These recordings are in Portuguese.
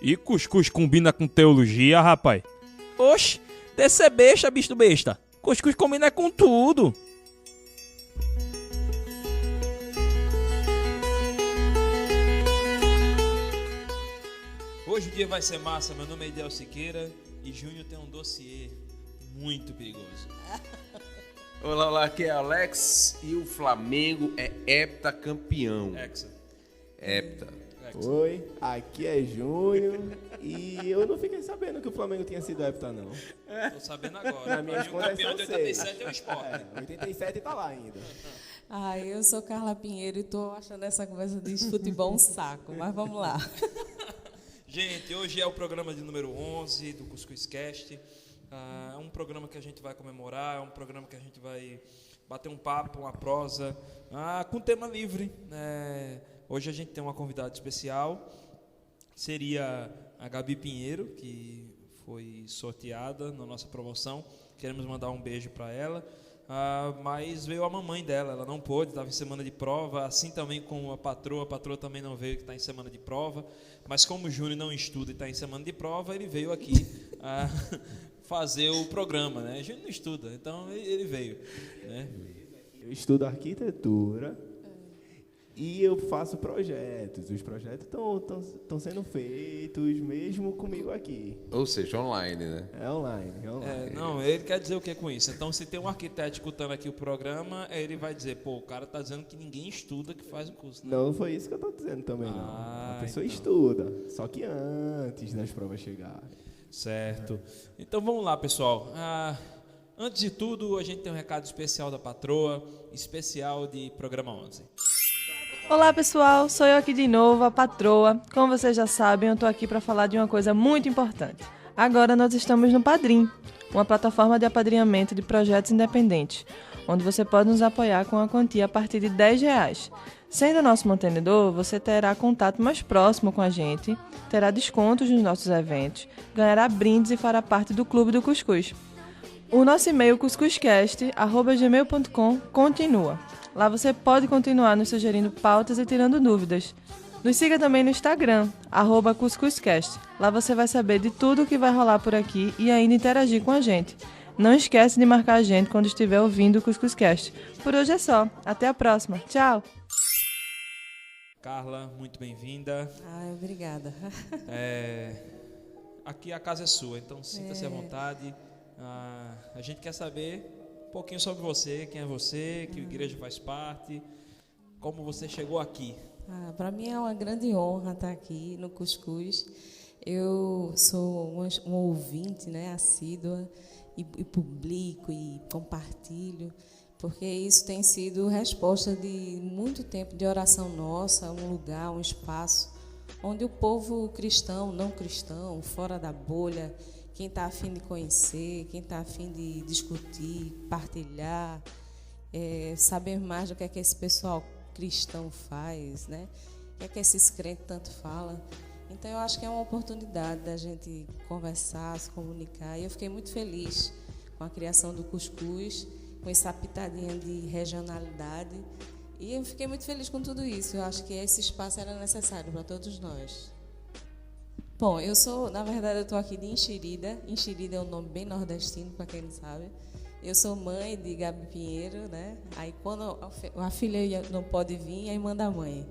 E cuscuz combina com teologia, rapaz? Oxe, descer besta, bicho besta. Cuscuz combina com tudo. Hoje o dia vai ser massa. Meu nome é Ideal Siqueira e Júnior tem um dossiê muito perigoso. Olá, olá, aqui é Alex e o Flamengo é heptacampeão. Hepta. Oi, aqui é Júnior e eu não fiquei sabendo que o Flamengo tinha sido hepta, não. Tô sabendo agora. Na minha O campeão de eu sei. 87 é o Sport. 87 tá lá ainda. Eu sou Carla Pinheiro e tô achando essa conversa de futebol um saco, mas vamos lá. Gente, hoje é o programa de número 11 do Cuscuz Cast. É um programa que a gente vai comemorar, é um programa que a gente vai bater um papo, uma prosa, com tema livre. Hoje a gente tem uma convidada especial, seria a Gabi Pinheiro, que foi sorteada na nossa promoção. Queremos mandar um beijo para ela, mas veio a mamãe dela, ela não pôde, estava em semana de prova, assim também com a patroa também não veio, que está em semana de prova, mas como o Júnior não estuda e está em semana de prova, ele veio aqui fazer o programa, né? Júnior não estuda, então ele veio, né? Eu estudo arquitetura e eu faço projetos. Os projetos estão sendo feitos mesmo comigo aqui. Ou seja, online, né? É online. Não, ele quer dizer o que com isso? Então, se tem um arquiteto escutando aqui o programa, ele vai dizer, pô, o cara tá dizendo que ninguém estuda que faz o curso, né? Não foi isso que eu tô dizendo também, não. A pessoa então estuda, só que antes das provas chegarem. Certo. Então, vamos lá, pessoal. Antes de tudo, a gente tem um recado especial da patroa, especial de Programa 11. Olá pessoal, sou eu aqui de novo, a patroa. Como vocês já sabem, eu tô aqui para falar de uma coisa muito importante. Agora nós estamos no Padrim, uma plataforma de apadrinhamento de projetos independentes, onde você pode nos apoiar com uma quantia a partir de R$10. Sendo nosso mantenedor, você terá contato mais próximo com a gente, terá descontos nos nossos eventos, ganhará brindes e fará parte do Clube do Cuscuz. O nosso e-mail cuscuzcast@gmail.com continua. Lá você pode continuar nos sugerindo pautas e tirando dúvidas. Nos siga também no Instagram, @cuscuzcast. Lá você vai saber de tudo o que vai rolar por aqui e ainda interagir com a gente. Não esquece de marcar a gente quando estiver ouvindo o Cuscuzcast. Por hoje é só. Até a próxima. Tchau! Carla, muito bem-vinda. Obrigada. Aqui a casa é sua, então sinta-se à vontade. A gente quer saber um pouquinho sobre você, quem é você, que igreja faz parte, como você chegou aqui. Para mim é uma grande honra estar aqui no Cuscuz. Eu sou uma ouvinte, né, assídua, e publico e compartilho, porque isso tem sido resposta de muito tempo de oração nossa, um lugar, um espaço, onde o povo cristão, não cristão, fora da bolha, quem está a fim de conhecer, quem está a fim de discutir, partilhar, saber mais do que é que esse pessoal cristão faz, né? O que é que esses crentes tanto falam. Então, eu acho que é uma oportunidade da gente conversar, se comunicar. E eu fiquei muito feliz com a criação do Cuscuz, com essa pitadinha de regionalidade. E eu fiquei muito feliz com tudo isso. Eu acho que esse espaço era necessário para todos nós. Bom, eu estou aqui de Enxerida. Enxerida é um nome bem nordestino, para quem não sabe. Eu sou mãe de Gabi Pinheiro, né? Aí quando a filha não pode vir, aí manda a mãe.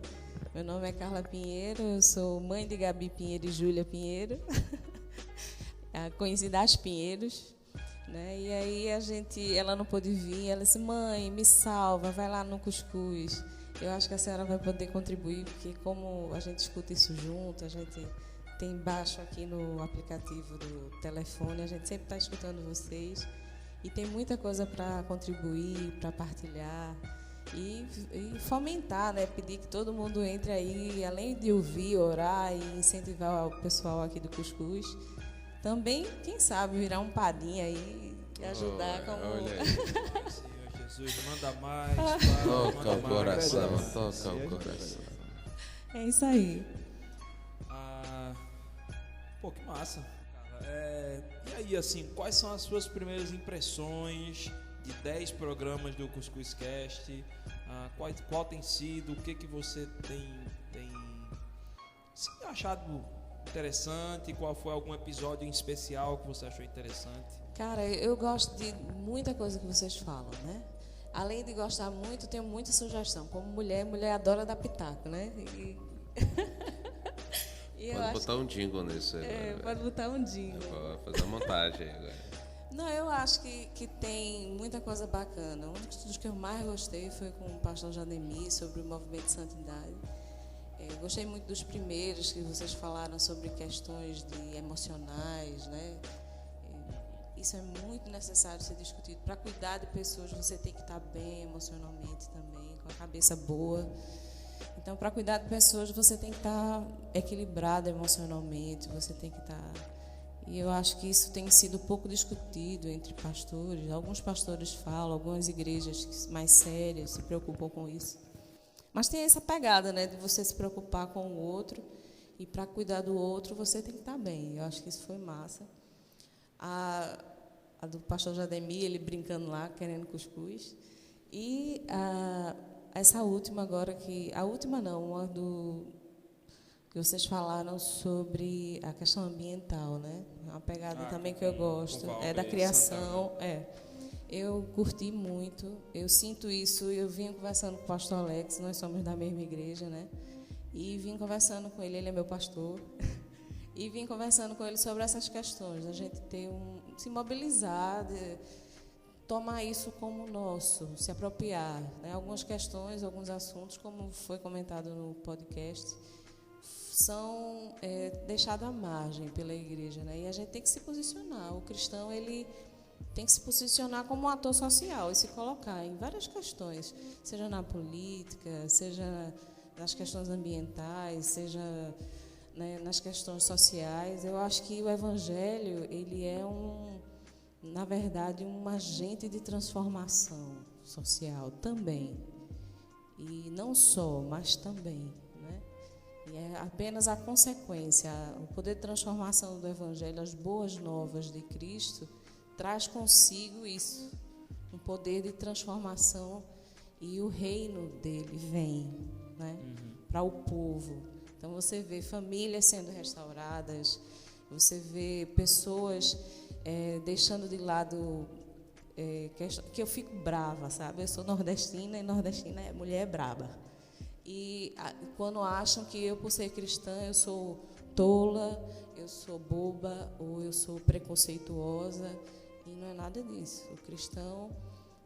Meu nome é Carla Pinheiro, eu sou mãe de Gabi Pinheiro e Júlia Pinheiro, conhecida as Pinheiros, né? E aí ela não pôde vir, ela disse, mãe, me salva, vai lá no Cuscuz. Eu acho que a senhora vai poder contribuir, porque como a gente escuta isso junto, a gente tem embaixo aqui no aplicativo do telefone, a gente sempre está escutando vocês e tem muita coisa para contribuir, para partilhar e fomentar, né? Pedir que todo mundo entre aí, além de ouvir, orar e incentivar o pessoal aqui do Cuscuz, também, quem sabe, virar um padrinho aí e ajudar como... Olha aí. Senhor Jesus, manda mais. Toca o coração, toca o coração. É isso aí. Pô, que massa. E aí, assim, quais são as suas primeiras impressões de 10 programas do Cuscuz Cast? Qual tem sido? O que você tem se achado interessante? Qual foi algum episódio em especial que você achou interessante? Cara, eu gosto de muita coisa que vocês falam, né? Além de gostar muito, tenho muita sugestão. Como mulher adora dar pitaco, né? Pode botar um jingle nisso aí. Pode botar um jingle. Pode fazer uma montagem agora. Não, eu acho que tem muita coisa bacana. Um dos que eu mais gostei foi com o pastor Jademir, sobre o movimento de santidade. Eu gostei muito dos primeiros que vocês falaram sobre questões emocionais, né? Isso é muito necessário ser discutido. Para cuidar de pessoas, você tem que estar bem emocionalmente também, com a cabeça boa. Então, para cuidar de pessoas, você tem que estar equilibrado emocionalmente, você tem que estar... E eu acho que isso tem sido pouco discutido entre pastores. Alguns pastores falam, algumas igrejas mais sérias se preocupam com isso. Mas tem essa pegada, né, de você se preocupar com o outro, e para cuidar do outro, você tem que estar bem. Eu acho que isso foi massa. A do pastor Jademir, ele brincando lá, querendo cuscuz. E essa última agora, uma que vocês falaram sobre a questão ambiental, né? É uma pegada também que eu gosto. É da criação. Eu curti muito, eu sinto isso. Eu vim conversando com o pastor Alex, nós somos da mesma igreja, né? E vim conversando com ele é meu pastor. E vim conversando com ele sobre essas questões, a gente ter se mobilizar, tomar isso como nosso, se apropriar, né? Algumas questões, alguns assuntos, como foi comentado no podcast, são deixados à margem pela igreja, né? E a gente tem que se posicionar. O cristão, ele tem que se posicionar como um ator social e se colocar em várias questões, seja na política, seja nas questões ambientais, seja... né, nas questões sociais. Eu acho que o Evangelho, ele é na verdade, um agente de transformação social também. E não só, mas também, né? E é apenas a consequência, o poder de transformação do Evangelho, as boas novas de Cristo, traz consigo isso, um poder de transformação, e o reino dele vem, né, para o povo. Então, você vê famílias sendo restauradas, você vê pessoas deixando de lado... que eu fico brava, sabe? Eu sou nordestina, e nordestina é mulher braba. E quando acham que eu, por ser cristã, eu sou tola, eu sou boba, ou eu sou preconceituosa, e não é nada disso. O cristão...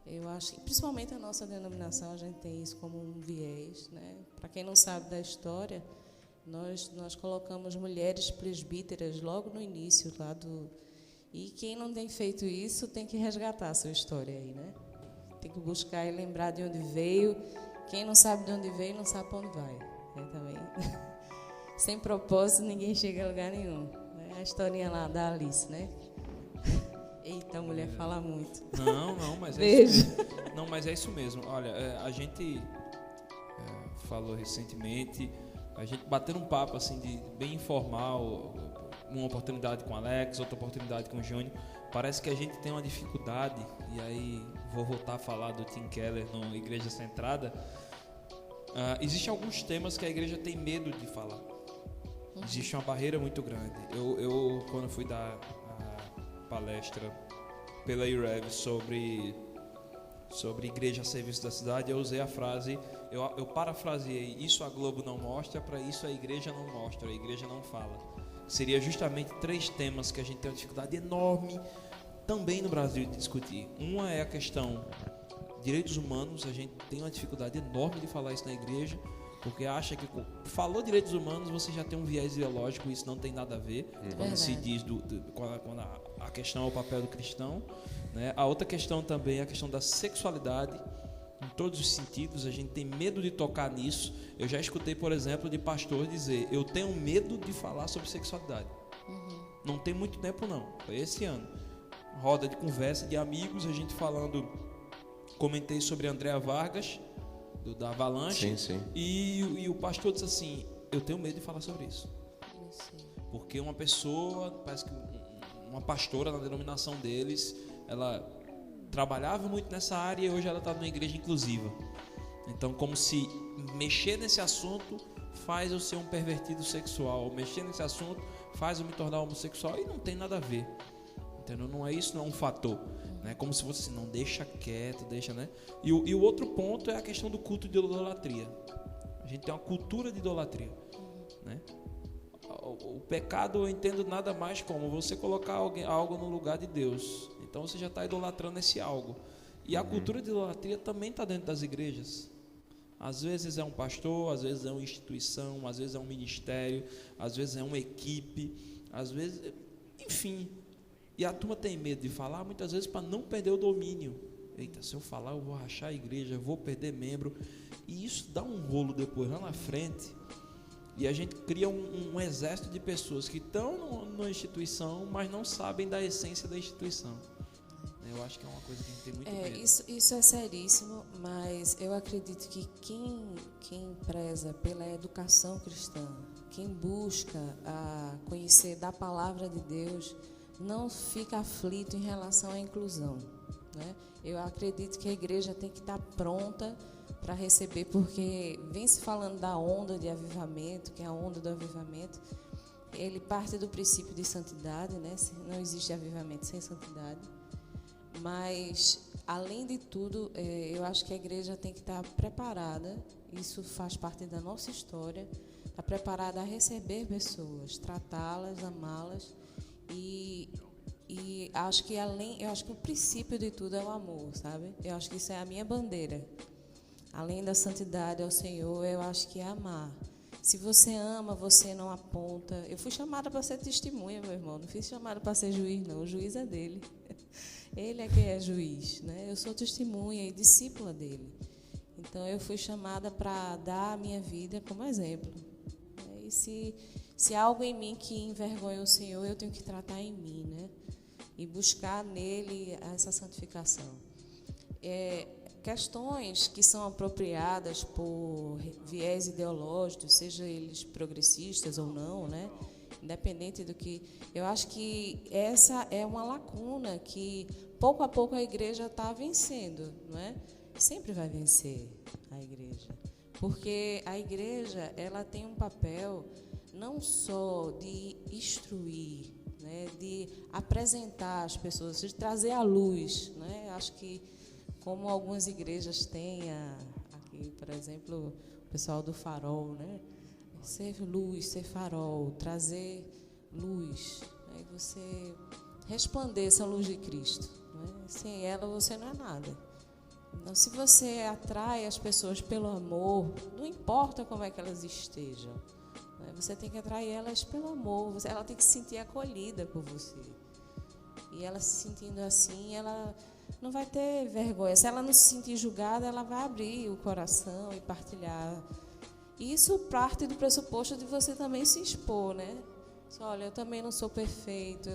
eu acho que, principalmente a nossa denominação, a gente tem isso como um viés, né? Para quem não sabe da história... Nós colocamos mulheres presbíteras logo no início lá do... E quem não tem feito isso tem que resgatar a sua história aí, né? Tem que buscar e lembrar de onde veio. Quem não sabe de onde veio, não sabe para onde vai. Também. Sem propósito, ninguém chega a lugar nenhum. Né? A historinha lá da Alice, né? Eita, a mulher fala muito. Não, mas é isso mesmo. Olha, a gente falou recentemente... A gente batendo um papo assim bem informal, uma oportunidade com o Alex, outra oportunidade com o Júnior. Parece que a gente tem uma dificuldade, e aí vou voltar a falar do Tim Keller no Igreja Centrada. Existem alguns temas que a igreja tem medo de falar. Existe uma barreira muito grande. Eu quando fui dar a palestra pela IREV sobre igreja a serviço da cidade, eu usei a frase, eu parafraseei: isso a Globo não mostra, para isso a igreja não mostra, a igreja não fala. Seria justamente 3 temas que a gente tem uma dificuldade enorme também no Brasil de discutir. Uma é a questão direitos humanos. A gente tem uma dificuldade enorme de falar isso na igreja, porque acha que falou direitos humanos, você já tem um viés ideológico, isso não tem nada a ver quando se diz quando a questão é o papel do cristão, né? A outra questão também é a questão da sexualidade, em todos os sentidos. A gente tem medo de tocar nisso. Eu já escutei, por exemplo, de pastor dizer: eu tenho medo de falar sobre sexualidade. Não tem muito tempo não, foi esse ano, roda de conversa de amigos, a gente falando, comentei sobre a Andréa Vargas, da Avalanche. Sim. E o pastor disse assim: eu tenho medo de falar sobre isso. Porque uma pessoa, parece que uma pastora na denominação deles, ela trabalhava muito nessa área e hoje ela está numa igreja inclusiva. Então, como se mexer nesse assunto faz eu ser um pervertido sexual, mexer nesse assunto faz eu me tornar homossexual, e não tem nada a ver, entendeu? Não é isso, não é um fator, né? Como se fosse assim, não, deixa quieto, deixa, né? E o outro ponto é a questão do culto de idolatria. A gente tem uma cultura de idolatria, né? O pecado eu entendo nada mais como você colocar algo no lugar de Deus. Então você já está idolatrando esse algo. E a cultura de idolatria também está dentro das igrejas. Às vezes é um pastor, às vezes é uma instituição, às vezes é um ministério, às vezes é uma equipe, às vezes, enfim. E a turma tem medo de falar, muitas vezes para não perder o domínio. Eita, se eu falar eu vou rachar a igreja, eu vou perder membro. E isso dá um rolo depois lá na frente. E a gente cria um exército de pessoas que estão na instituição, mas não sabem da essência da instituição. Eu acho que é uma coisa que a gente tem muito medo. Isso é seríssimo, mas eu acredito que quem preza pela educação cristã, quem busca conhecer da palavra de Deus, não fica aflito em relação à inclusão, né? Eu acredito que a igreja tem que estar pronta para receber, porque vem se falando da onda de avivamento, que é a onda do avivamento, ele parte do princípio de santidade, né? Não existe avivamento sem santidade. Mas, além de tudo, eu acho que a igreja tem que estar preparada, isso faz parte da nossa história, está preparada a receber pessoas, tratá-las, amá-las, e acho que eu acho que o princípio de tudo é o amor, sabe? Eu acho que isso é a minha bandeira. Além da santidade ao Senhor, eu acho que é amar. Se você ama, você não aponta. Eu fui chamada para ser testemunha, meu irmão, não fui chamada para ser juiz, não, o juiz é dele. Ele é quem é juiz, né? Eu sou testemunha e discípula dele. Então, eu fui chamada para dar a minha vida como exemplo. E se há algo em mim que envergonha o Senhor, eu tenho que tratar em mim, né? E buscar nele essa santificação. Questões que são apropriadas por viés ideológicos, seja eles progressistas ou não, né? Independente do que... Eu acho que essa é uma lacuna que, pouco a pouco, a igreja está vencendo, não é? Sempre vai vencer a igreja. Porque a igreja, ela tem um papel não só de instruir, né? De apresentar as pessoas, de trazer à luz, né? Acho que, como algumas igrejas têm, aqui, por exemplo, o pessoal do Farol, né? Ser luz, ser farol, trazer luz, né? Você resplandeça a luz de Cristo, né? Sem ela você não é nada. Então, se você atrai as pessoas pelo amor, não importa como é que elas estejam, né? Você tem que atrair elas pelo amor, ela tem que se sentir acolhida por você. E ela se sentindo assim, ela não vai ter vergonha. Se ela não se sentir julgada, ela vai abrir o coração e partilhar. Isso parte do pressuposto de você também se expor, né? Olha, eu também não sou perfeito,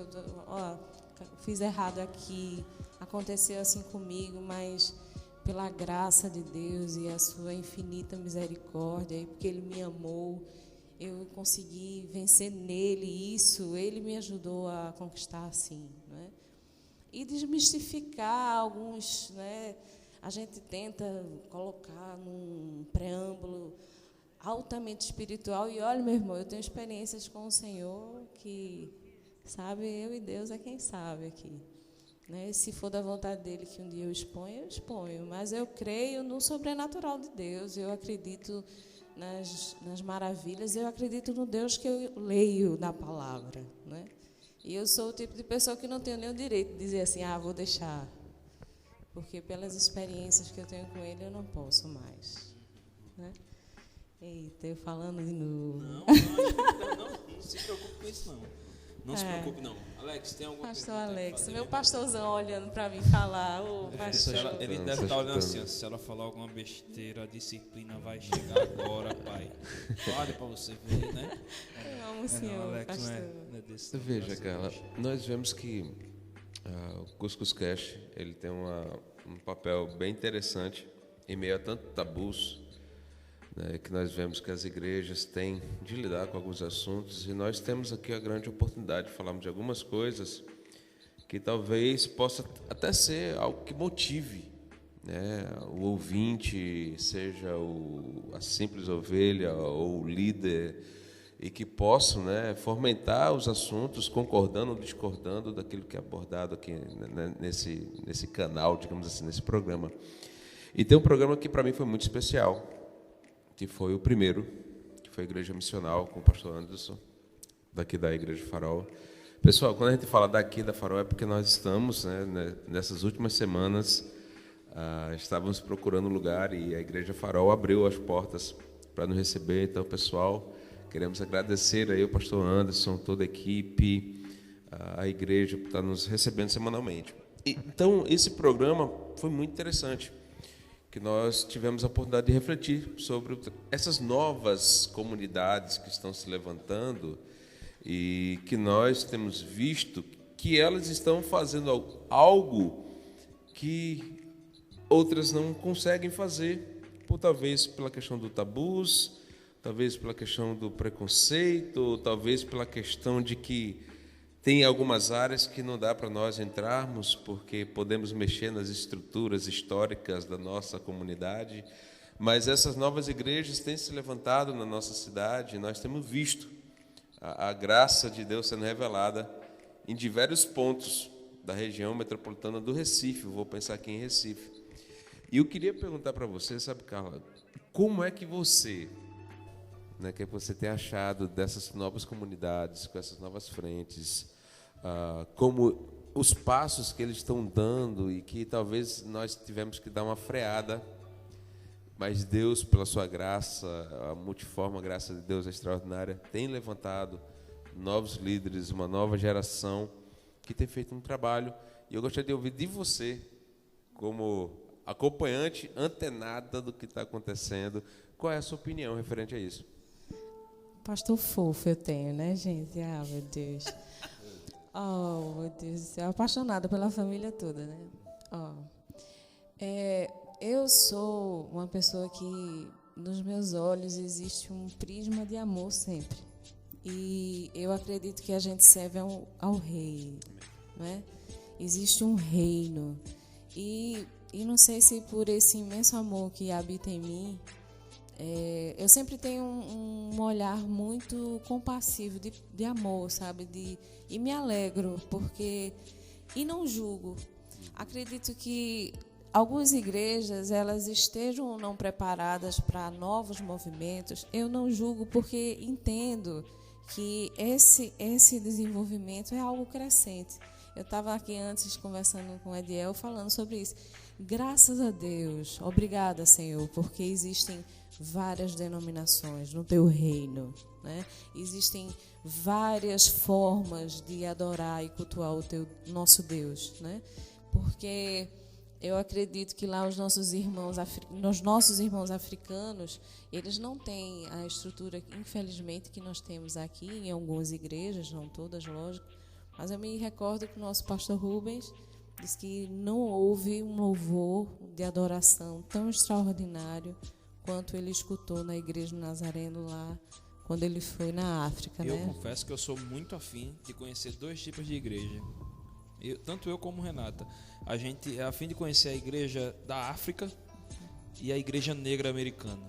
fiz errado aqui, aconteceu assim comigo, mas pela graça de Deus e a sua infinita misericórdia, e porque Ele me amou, eu consegui vencer nele isso, Ele me ajudou a conquistar assim, né? E desmistificar alguns, né? A gente tenta colocar num preâmbulo altamente espiritual, e olha, meu irmão, eu tenho experiências com o Senhor que, sabe, eu e Deus é quem sabe aqui, né? Se for da vontade dele que um dia eu exponho, mas eu creio no sobrenatural de Deus, eu acredito nas maravilhas, eu acredito no Deus que eu leio na palavra, né? E eu sou o tipo de pessoa que não tenho nem o direito de dizer assim, vou deixar, porque pelas experiências que eu tenho com ele, eu não posso mais, né? Eita, eu falando de novo. Não se preocupe com isso, não. Não se preocupe, não. Alex, tem alguma Pastor Alex, meu pastorzão olhando para mim falar. Ele deve estar olhando assim, se ela falar alguma besteira, a disciplina vai chegar agora, pai. Fale para você ver, né? Eu amo o senhor, Alex, pastor. não é desse. Veja, Carla, nós vemos que o Cuscuz Cast, ele tem um papel bem interessante em meio a tanto tabus, né, que nós vemos que as igrejas têm de lidar com alguns assuntos, e nós temos aqui a grande oportunidade de falarmos de algumas coisas que talvez possa até ser algo que motive, né, o ouvinte, seja a simples ovelha ou o líder, e que possam, né, fomentar os assuntos, concordando ou discordando daquilo que é abordado aqui, né, nesse canal, digamos assim, nesse programa. E tem um programa que para mim foi muito especial, que foi o primeiro, que foi a Igreja Missional, com o pastor Anderson, daqui da Igreja Farol. Pessoal, quando a gente fala daqui da Farol é porque nós estamos, né, nessas últimas semanas, estávamos procurando lugar e a Igreja Farol abriu as portas para nos receber. Então, pessoal, queremos agradecer aí ao pastor Anderson, toda a equipe, a igreja por estar nos recebendo semanalmente. Então, esse programa foi muito interessante, que nós tivemos a oportunidade de refletir sobre essas novas comunidades que estão se levantando e que nós temos visto que elas estão fazendo algo que outras não conseguem fazer, talvez pela questão do tabus, talvez pela questão do preconceito, talvez pela questão de que tem algumas áreas que não dá para nós entrarmos porque podemos mexer nas estruturas históricas da nossa comunidade, mas essas novas igrejas têm se levantado na nossa cidade e nós temos visto a graça de Deus sendo revelada em diversos pontos da região metropolitana do Recife. Vou pensar aqui em Recife. E eu queria perguntar para você, sabe, Carla, como é que você, né, que você tem achado dessas novas comunidades, com essas novas frentes, como os passos que eles estão dando e que talvez nós tivemos que dar uma freada, mas Deus, pela sua graça, a multiforme graça de Deus extraordinária, tem levantado novos líderes, uma nova geração que tem feito um trabalho. E eu gostaria de ouvir de você, como acompanhante, antenada do que está acontecendo, qual é a sua opinião referente a isso? Pastor fofo eu tenho, né, gente? Ah, meu Deus. Oh, meu Deus do céu. Apaixonada pela família toda, né? Eu sou uma pessoa que, nos meus olhos, existe um prisma de amor sempre. E eu acredito que a gente serve ao rei, né? Existe um reino. E não sei se por esse imenso amor que habita em mim, eu sempre tenho um olhar muito compassivo, de amor, sabe? E me alegro, e não julgo. Acredito que algumas igrejas, elas estejam ou não preparadas para novos movimentos. Eu não julgo porque entendo que esse desenvolvimento é algo crescente. Eu estava aqui antes conversando com o Ediel, falando sobre isso. Graças a Deus, obrigada, Senhor, porque existem várias denominações no teu reino, né? Existem várias formas de adorar e cultuar nosso Deus, né? Porque eu acredito que lá os nossos irmãos africanos, eles não têm a estrutura, infelizmente, que nós temos aqui em algumas igrejas, não todas, lógico. Mas eu me recordo que o nosso pastor Rubens disse que não houve um louvor de adoração tão extraordinário quanto ele escutou na Igreja do Nazareno lá, quando ele foi na África, Eu né? confesso que eu sou muito afim de conhecer dois tipos de igreja. Tanto eu como Renata. A gente é afim de conhecer a igreja da África e a igreja negra americana.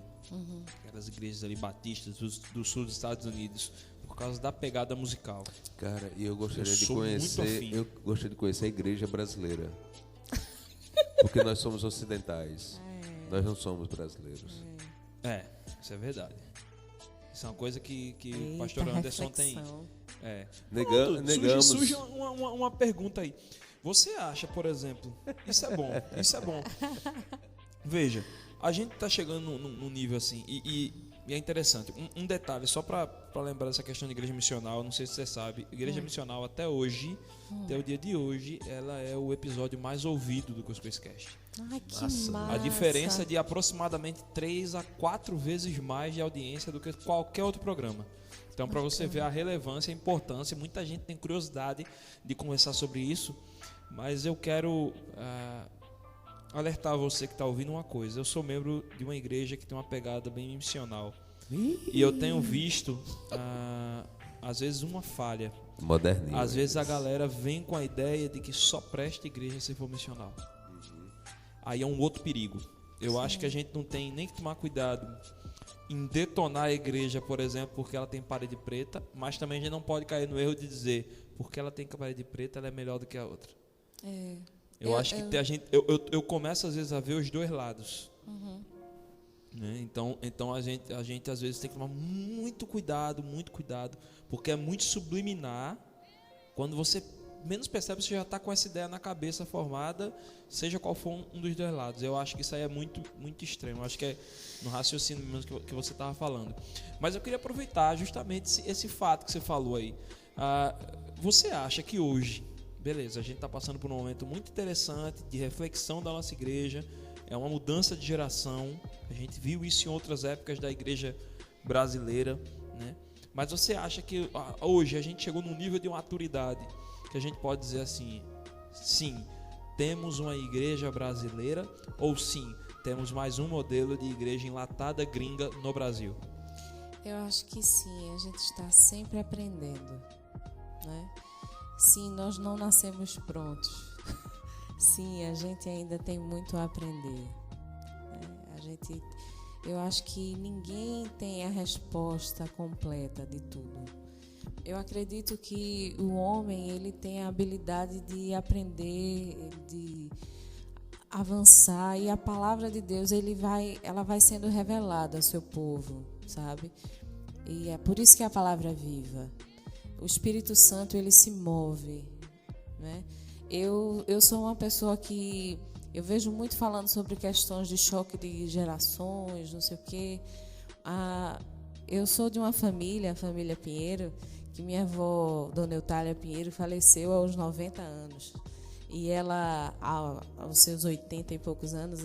Aquelas igrejas ali batistas do sul dos Estados Unidos, por causa da pegada musical. Cara, e eu gostaria de sou muito afim. eu gostaria de conhecer a igreja brasileira. Porque nós somos ocidentais. Nós não somos brasileiros. Isso é verdade. Isso é uma coisa que o Eita, pastor Anderson tem. reflexão. Negamos. Surge uma pergunta aí. Você acha, por exemplo, isso é bom. Veja, a gente está chegando num nível assim, e é interessante. Um detalhe, só para lembrar dessa questão de igreja missional, não sei se você sabe, igreja missional até hoje, até o dia de hoje, ela é o episódio mais ouvido do Cuscuzcast. Ai, que massa. A diferença é de aproximadamente 3 a 4 vezes mais de audiência do que qualquer outro programa. Então, para você ver a relevância, a importância, muita gente tem curiosidade de conversar sobre isso, mas eu quero alertar você que está ouvindo uma coisa. Eu sou membro de uma igreja que tem uma pegada bem missional. E eu tenho visto, às vezes, uma falha. Moderninho. Às vezes a galera vem com a ideia de que só presta igreja se for missional. aí é um outro perigo. Eu acho que a gente não tem nem que tomar cuidado em detonar a igreja, por exemplo, porque ela tem parede preta, mas também a gente não pode cair no erro de dizer, porque ela tem parede preta, ela é melhor do que a outra. Eu acho que eu começo às vezes a ver os dois lados. Né? Então a gente às vezes tem que tomar muito cuidado, porque é muito subliminar. Quando você menos percebe, você já está com essa ideia na cabeça formada, seja qual for um dos dois lados. Eu acho que isso aí é muito, muito extremo. Eu acho que é no raciocínio mesmo que você estava falando. Mas eu queria aproveitar justamente esse fato que você falou aí. Você acha que hoje, beleza, a gente está passando por um momento muito interessante de reflexão da nossa igreja, é uma mudança de geração, a gente viu isso em outras épocas da igreja brasileira, né? Mas você acha que hoje a gente chegou num nível de maturidade que a gente pode dizer assim, sim, temos uma igreja brasileira, ou sim, temos mais um modelo de igreja enlatada gringa no Brasil? Eu acho que sim, a gente está sempre aprendendo, né? Sim, nós não nascemos prontos. Sim, a gente ainda tem muito a aprender. Eu acho que ninguém tem a resposta completa de tudo. Eu acredito que o homem, ele tem a habilidade de aprender, de avançar, e a palavra de Deus ela vai sendo revelada ao seu povo, sabe? E é por isso que a palavra é viva. O Espírito Santo, ele se move, né? Eu sou uma pessoa que eu vejo muito falando sobre questões de choque de gerações, não sei o quê. Eu sou de uma família, a família Pinheiro, que minha avó, Dona Eutália Pinheiro, faleceu aos 90 anos. E ela, aos seus 80 e poucos anos,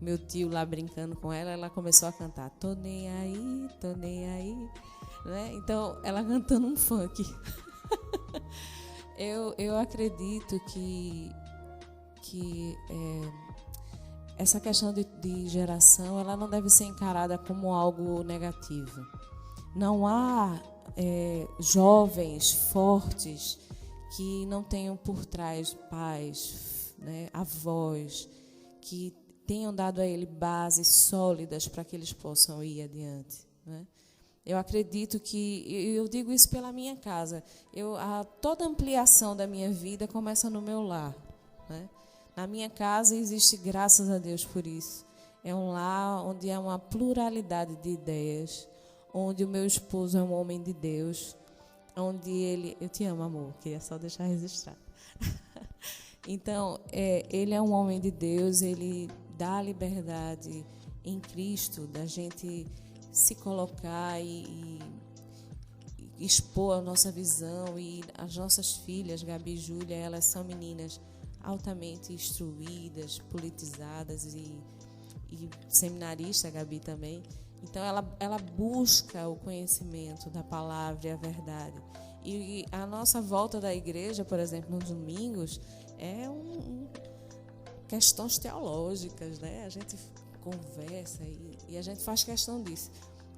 meu tio lá brincando com ela começou a cantar tô nem aí, né? Então, ela cantando um funk. Eu acredito que essa questão de geração, ela não deve ser encarada como algo negativo. Não há jovens fortes que não tenham por trás pais, né, avós, que tenham dado a ele bases sólidas para que eles possam ir adiante, né? Eu acredito que, eu digo isso pela minha casa, toda ampliação da minha vida começa no meu lar, né? Na minha casa existe, graças a Deus por isso, é um lar onde há uma pluralidade de ideias, onde o meu esposo é um homem de Deus, onde ele... Eu te amo, amor, queria só deixar registrado. Então, ele é um homem de Deus, ele dá a liberdade em Cristo da gente se colocar e expor a nossa visão. E as nossas filhas, Gabi e Júlia, elas são meninas altamente instruídas, politizadas e seminarista, a Gabi também. Então, ela busca o conhecimento da palavra e a verdade. E a nossa volta da igreja, por exemplo, nos domingos, é questões teológicas, né? A gente conversa e a gente faz questão disso.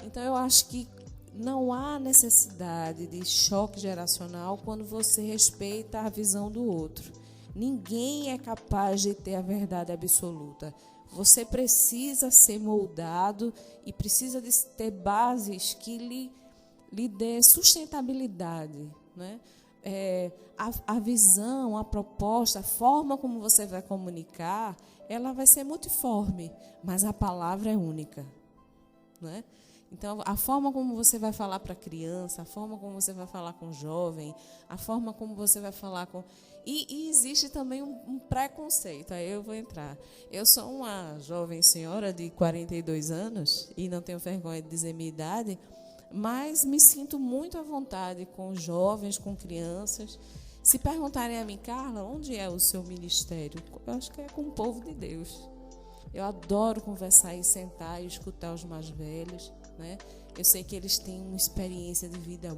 Então, eu acho que não há necessidade de choque geracional quando você respeita a visão do outro. Ninguém é capaz de ter a verdade absoluta. Você precisa ser moldado e precisa de ter bases que lhe dê sustentabilidade, né? A visão, a proposta, a forma como você vai comunicar, ela vai ser multiforme, mas a palavra é única, né? Então, a forma como você vai falar para a criança, a forma como você vai falar com o jovem, a forma como você vai falar com... E existe também um preconceito, aí eu vou entrar. Eu sou uma jovem senhora de 42 anos, e não tenho vergonha de dizer minha idade, mas me sinto muito à vontade com jovens, com crianças. Se perguntarem a mim, Carla, onde é o seu ministério? Eu acho que é com o povo de Deus. Eu adoro conversar e sentar e escutar os mais velhos, né? Eu sei que eles têm uma experiência de vida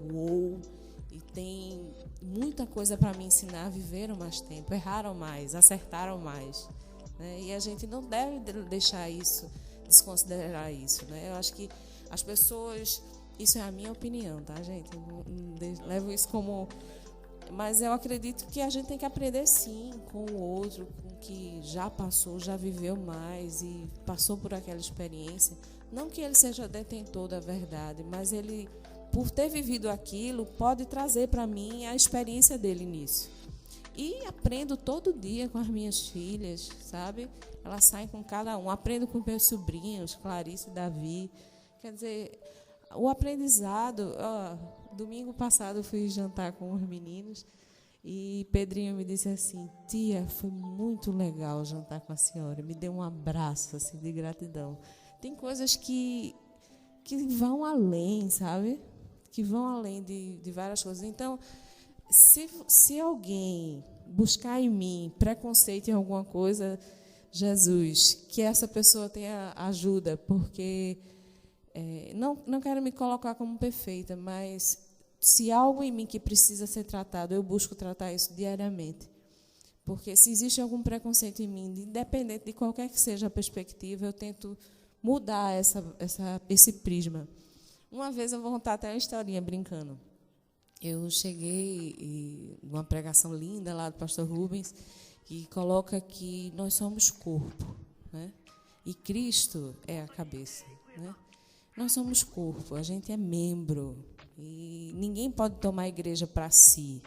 e têm muita coisa para me ensinar. Viveram mais tempo, erraram mais, acertaram mais, né? E a gente não deve deixar isso, desconsiderar isso, né? Eu acho que as pessoas... Isso é a minha opinião, tá, gente? Eu não levo isso como Mas eu acredito que a gente tem que aprender, sim, com o outro, com o que já passou, já viveu mais e passou por aquela experiência. Não que ele seja detentor da verdade, mas ele, por ter vivido aquilo, pode trazer para mim a experiência dele nisso. E aprendo todo dia com as minhas filhas, sabe? Elas saem com cada um. Aprendo com meus sobrinhos, Clarice e Davi. Quer dizer, o aprendizado... Domingo passado eu fui jantar com os meninos e Pedrinho me disse assim: tia, foi muito legal jantar com a senhora. Me deu um abraço assim, de gratidão. Tem coisas que vão além, sabe? Que vão além de várias coisas. Então, se alguém buscar em mim preconceito em alguma coisa, Jesus, que essa pessoa tenha ajuda, porque... não quero me colocar como perfeita, mas se há algo em mim que precisa ser tratado, eu busco tratar isso diariamente. Porque se existe algum preconceito em mim, independente de qualquer que seja a perspectiva, eu tento mudar esse prisma. Uma vez eu vou contar até uma historinha brincando. Eu cheguei numa pregação linda lá do pastor Rubens, que coloca que nós somos corpo, né? E Cristo é a cabeça, né? Nós somos corpo, a gente é membro e ninguém pode tomar a igreja para si,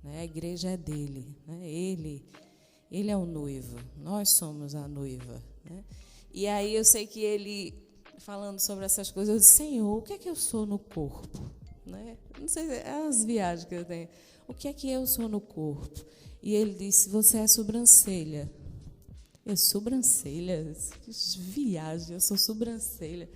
né? A igreja é dele, né? Ele é o noivo, nós somos a noiva, né? E aí eu sei que ele, falando sobre essas coisas, eu disse: Senhor, o que é que eu sou no corpo? Né? Não sei, é as viagens que eu tenho. O que é que eu sou no corpo? E ele disse: você é sobrancelha. Eu, sobrancelha? Que viagem, eu sou sobrancelha.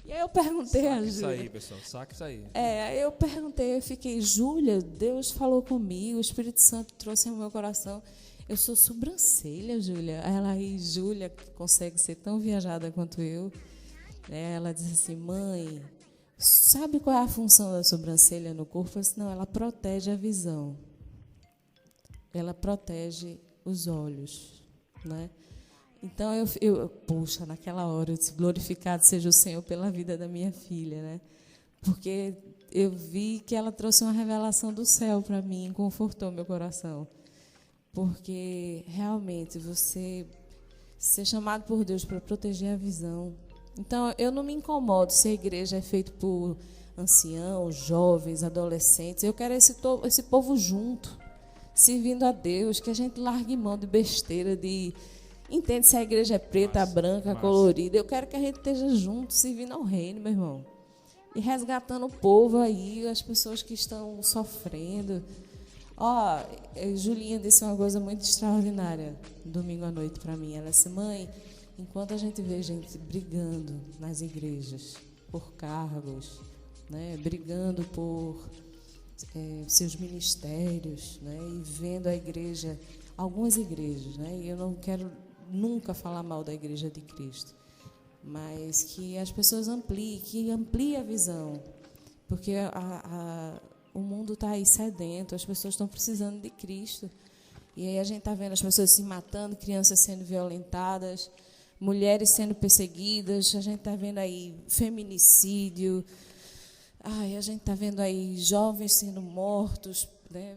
E aí eu perguntei a Júlia. Saque isso aí, pessoal, saque isso aí. Aí eu perguntei, eu fiquei: Júlia, Deus falou comigo, o Espírito Santo trouxe ao meu coração. Eu sou sobrancelha, Júlia. Aí Júlia, que consegue ser tão viajada quanto eu, né, ela disse assim: mãe, sabe qual é a função da sobrancelha no corpo? Eu disse: não, ela protege a visão. Ela protege os olhos, né? Então, puxa, naquela hora eu disse: glorificado seja o Senhor pela vida da minha filha, né? Porque eu vi que ela trouxe uma revelação do céu para mim, confortou meu coração. Porque, realmente, você ser chamado por Deus para proteger a visão. Então, eu não me incomodo se a igreja é feita por anciãos, jovens, adolescentes. Eu quero esse povo junto, servindo a Deus, que a gente largue mão de besteira, entende se a igreja é preta, branca, colorida. Eu quero que a gente esteja junto, servindo ao reino, meu irmão. E resgatando o povo aí, as pessoas que estão sofrendo. Julinha disse uma coisa muito extraordinária domingo à noite para mim. Ela disse: mãe, enquanto a gente vê gente brigando nas igrejas por cargos, né, brigando por seus ministérios, né, e vendo a igreja, algumas igrejas, né, e eu não quero nunca falar mal da igreja de Cristo, mas que as pessoas ampliem a visão, porque o mundo está aí sedento, as pessoas estão precisando de Cristo. E aí a gente está vendo as pessoas se matando, crianças sendo violentadas, mulheres sendo perseguidas, a gente está vendo aí feminicídio, a gente está vendo aí jovens sendo mortos, né?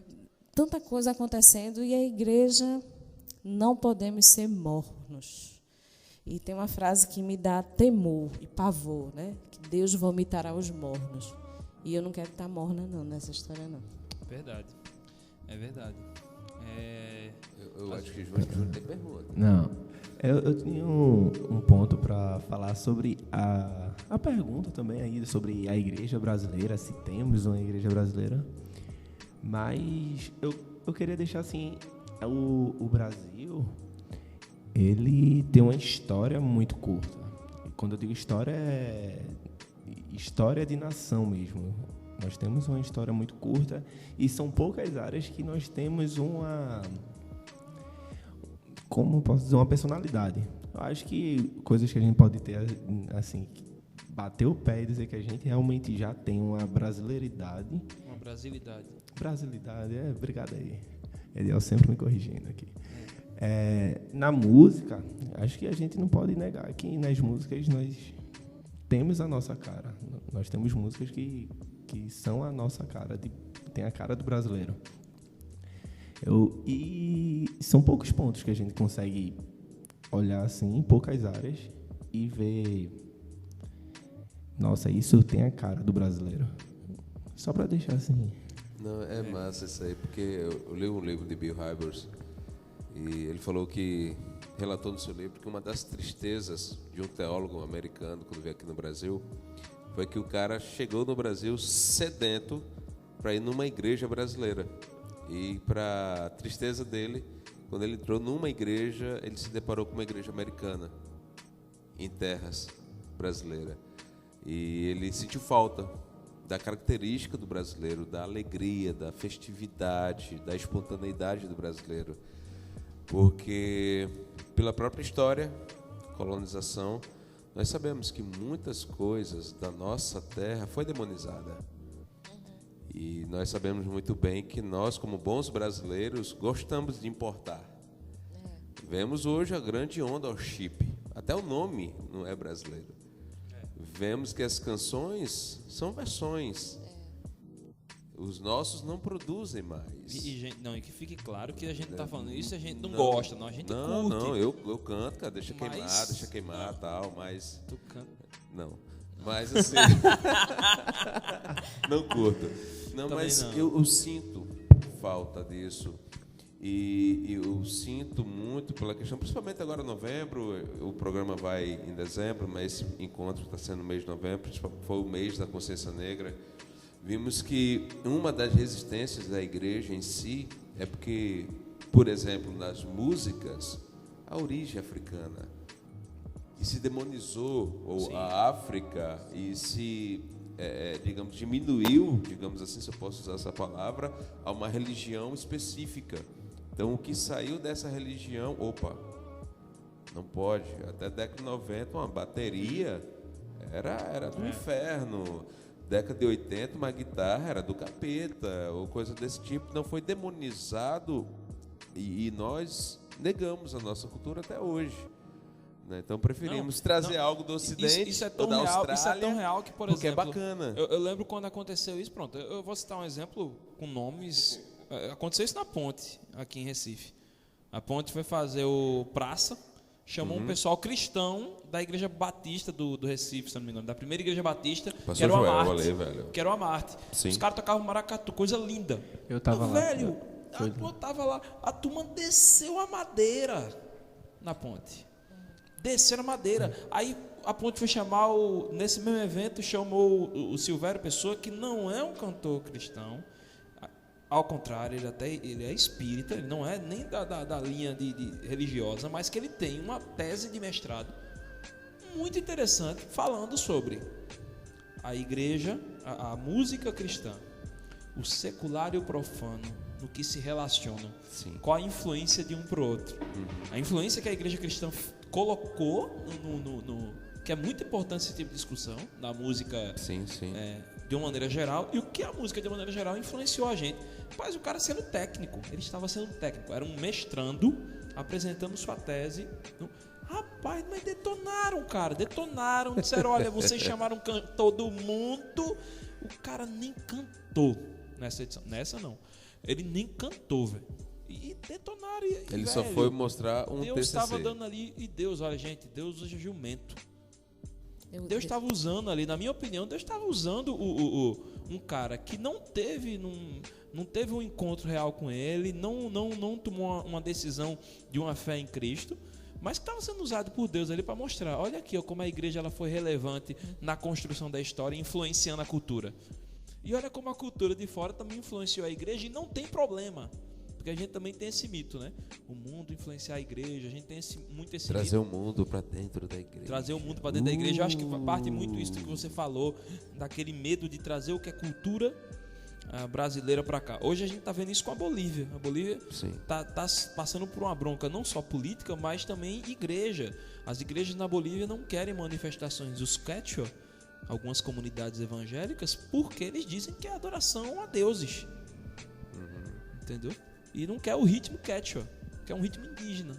Tanta coisa acontecendo, e a igreja, não podemos ser mornos. E tem uma frase que me dá temor e pavor, né? Que Deus vomitará os mornos. E eu não quero estar morna, não, nessa história, não. Verdade. É verdade. Eu acho que Júnior tem pergunta. Não. Eu tinha um ponto para falar sobre a pergunta também aí sobre a igreja brasileira, se temos uma igreja brasileira. Mas eu queria deixar assim, o Brasil, ele tem uma história muito curta. Quando eu digo história, é história de nação mesmo. Nós temos uma história muito curta e são poucas áreas que nós temos como posso dizer, uma personalidade. Eu acho que coisas que a gente pode ter, assim, bater o pé e dizer que a gente realmente já tem uma brasileiridade. Uma brasilidade. Brasilidade, obrigado aí. Eliel sempre me corrigindo aqui. Na música, acho que a gente não pode negar que nas músicas nós temos a nossa cara. Nós temos músicas que são a nossa cara, tem a cara do brasileiro. E são poucos pontos que a gente consegue olhar assim, em poucas áreas, e ver... Nossa, isso tem a cara do brasileiro. Só para deixar assim... Não, é massa isso aí, porque eu li um livro de Bill Hybels e ele falou que, relatou no seu livro, que uma das tristezas de um teólogo americano quando veio aqui no Brasil foi que o cara chegou no Brasil sedento para ir numa igreja brasileira. E para tristeza dele, quando ele entrou numa igreja, ele se deparou com uma igreja americana em terras brasileiras. E ele sentiu falta da característica do brasileiro, da alegria, da festividade, da espontaneidade do brasileiro. Porque, pela própria história, colonização, nós sabemos que muitas coisas da nossa terra foi demonizada. E nós sabemos muito bem que nós, como bons brasileiros, gostamos de importar. Vemos hoje a grande onda ao chip. Até o nome não é brasileiro. Vemos que as canções são versões. Os nossos não produzem mais. E que fique claro que a gente tá falando isso, a gente não gosta, não, a gente curte. Não, eu canto, cara, deixa queimar, tal, mas... Tu canta? Não, mas assim... não curto. Não, também mas não. Eu sinto falta disso. E eu sinto muito pela questão, principalmente agora em novembro, o programa vai em dezembro, mas esse encontro está sendo no mês de novembro, foi o mês da consciência negra. Vimos que uma das resistências da igreja em si é porque, por exemplo, nas músicas, a origem africana. E se demonizou ou a África e se, digamos, diminuiu, digamos assim, se eu posso usar essa palavra, a uma religião específica. Então, o que saiu dessa religião, não pode. Até a década de 90, uma bateria era do inferno. Década de 80, uma guitarra era do capeta, ou coisa desse tipo. Não foi demonizado e nós negamos a nossa cultura até hoje. Né? Então, preferimos trazer algo do Ocidente, isso é tão da real, Austrália, isso é tão real que, por porque exemplo... é bacana. Eu lembro quando aconteceu isso, pronto, eu vou citar um exemplo com nomes... Aconteceu isso na Ponte, aqui em Recife. A Ponte foi fazer o Praça, chamou um pessoal cristão da Igreja Batista do Recife, se não me engano, da primeira Igreja Batista, que era o Amarte. Que era o Amarte. Os caras tocavam maracatu, coisa linda. Eu tava lá. Velho, eu tava lá, a turma desceu a madeira na Ponte. Desceram a madeira. Aí a Ponte foi chamar, nesse mesmo evento, chamou o Silvério Pessoa, que não é um cantor cristão. Ao contrário, ele é espírita, ele não é nem da linha de religiosa, mas que ele tem uma tese de mestrado muito interessante falando sobre a igreja, a música cristã, o secular e o profano, no que se relacionam, qual a influência de um para o outro. A influência que a igreja cristã colocou que é muito importante esse tipo de discussão na música de uma maneira geral, e o que a música de uma maneira geral influenciou a gente. Mas o cara sendo técnico, ele estava sendo técnico, era um mestrando apresentando sua tese. Rapaz, mas detonaram, cara, disseram, olha, vocês chamaram cantor do mundo, o cara nem cantou nessa edição, nessa não, ele nem cantou, velho. E detonaram. Ele só foi mostrar um Deus TCC. estava dando ali, e Deus, olha gente, Deus usa jumento. Deus estava usando ali, na minha opinião, Deus estava usando um cara que não teve um encontro real com ele, não tomou uma decisão de uma fé em Cristo, mas que estava sendo usado por Deus ali para mostrar, olha aqui, como a igreja ela foi relevante na construção da história, influenciando a cultura. E olha como a cultura de fora também influenciou a igreja, e não tem problema. Porque a gente também tem esse mito, né? O mundo influenciar a igreja, a gente tem muito esse trazer mito. o mundo para dentro da igreja. Trazer o mundo para dentro da igreja. Eu acho que parte muito isso que você falou, daquele medo de trazer o que é cultura brasileira para cá. Hoje a gente está vendo isso com a Bolívia. A Bolívia está passando por uma bronca não só política, mas também igreja. As igrejas na Bolívia não querem manifestações dos quechua, algumas comunidades evangélicas, porque eles dizem que é adoração a deuses. Entendeu? E não quer o ritmo quechua, que é um ritmo indígena.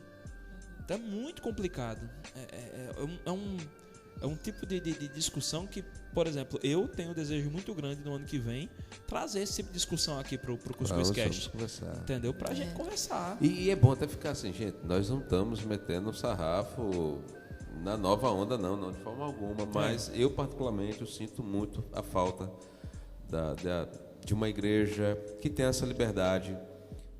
Então é muito complicado. É um tipo de discussão que, por exemplo, eu tenho um desejo muito grande no ano que vem trazer esse tipo de discussão aqui pro Cuscuz Cast. Entendeu? Pra gente conversar. E é bom até ficar assim, gente, nós não estamos metendo um sarrafo na nova onda, não de forma alguma, mas eu particularmente eu sinto muito a falta de uma igreja que tem essa liberdade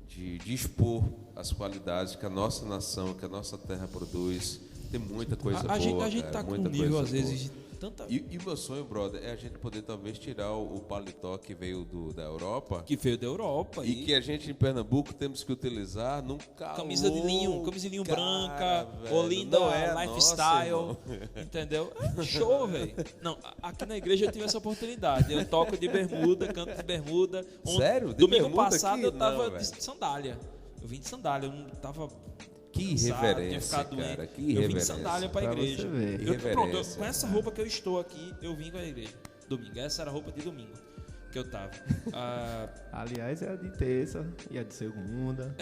de expor as qualidades que a nossa nação, que a nossa terra produz. Tem muita coisa boa. A gente tá com um nível, às vezes, de tanta... E o meu sonho, brother, é a gente poder talvez tirar o paletó que veio da Europa. Que veio da Europa. E que a gente em Pernambuco temos que utilizar num calor. Camisa de linho branca, Olinda Lifestyle. Entendeu? É show, velho. Não, aqui na igreja eu tive essa oportunidade. Eu toco de bermuda, canto de bermuda. Sério? De domingo bermuda passado aqui? eu tava Não, de sandália. Eu vim de sandália, eu não tava... Que cansado, irreverência, tinha ficado cara, doente. que Eu vim de irreverência. sandália pra Pra igreja. você ver. Com essa roupa que eu estou aqui, eu vim com a igreja. Domingo. Essa era a roupa de domingo que eu tava. Aliás, é a de terça e a de segunda.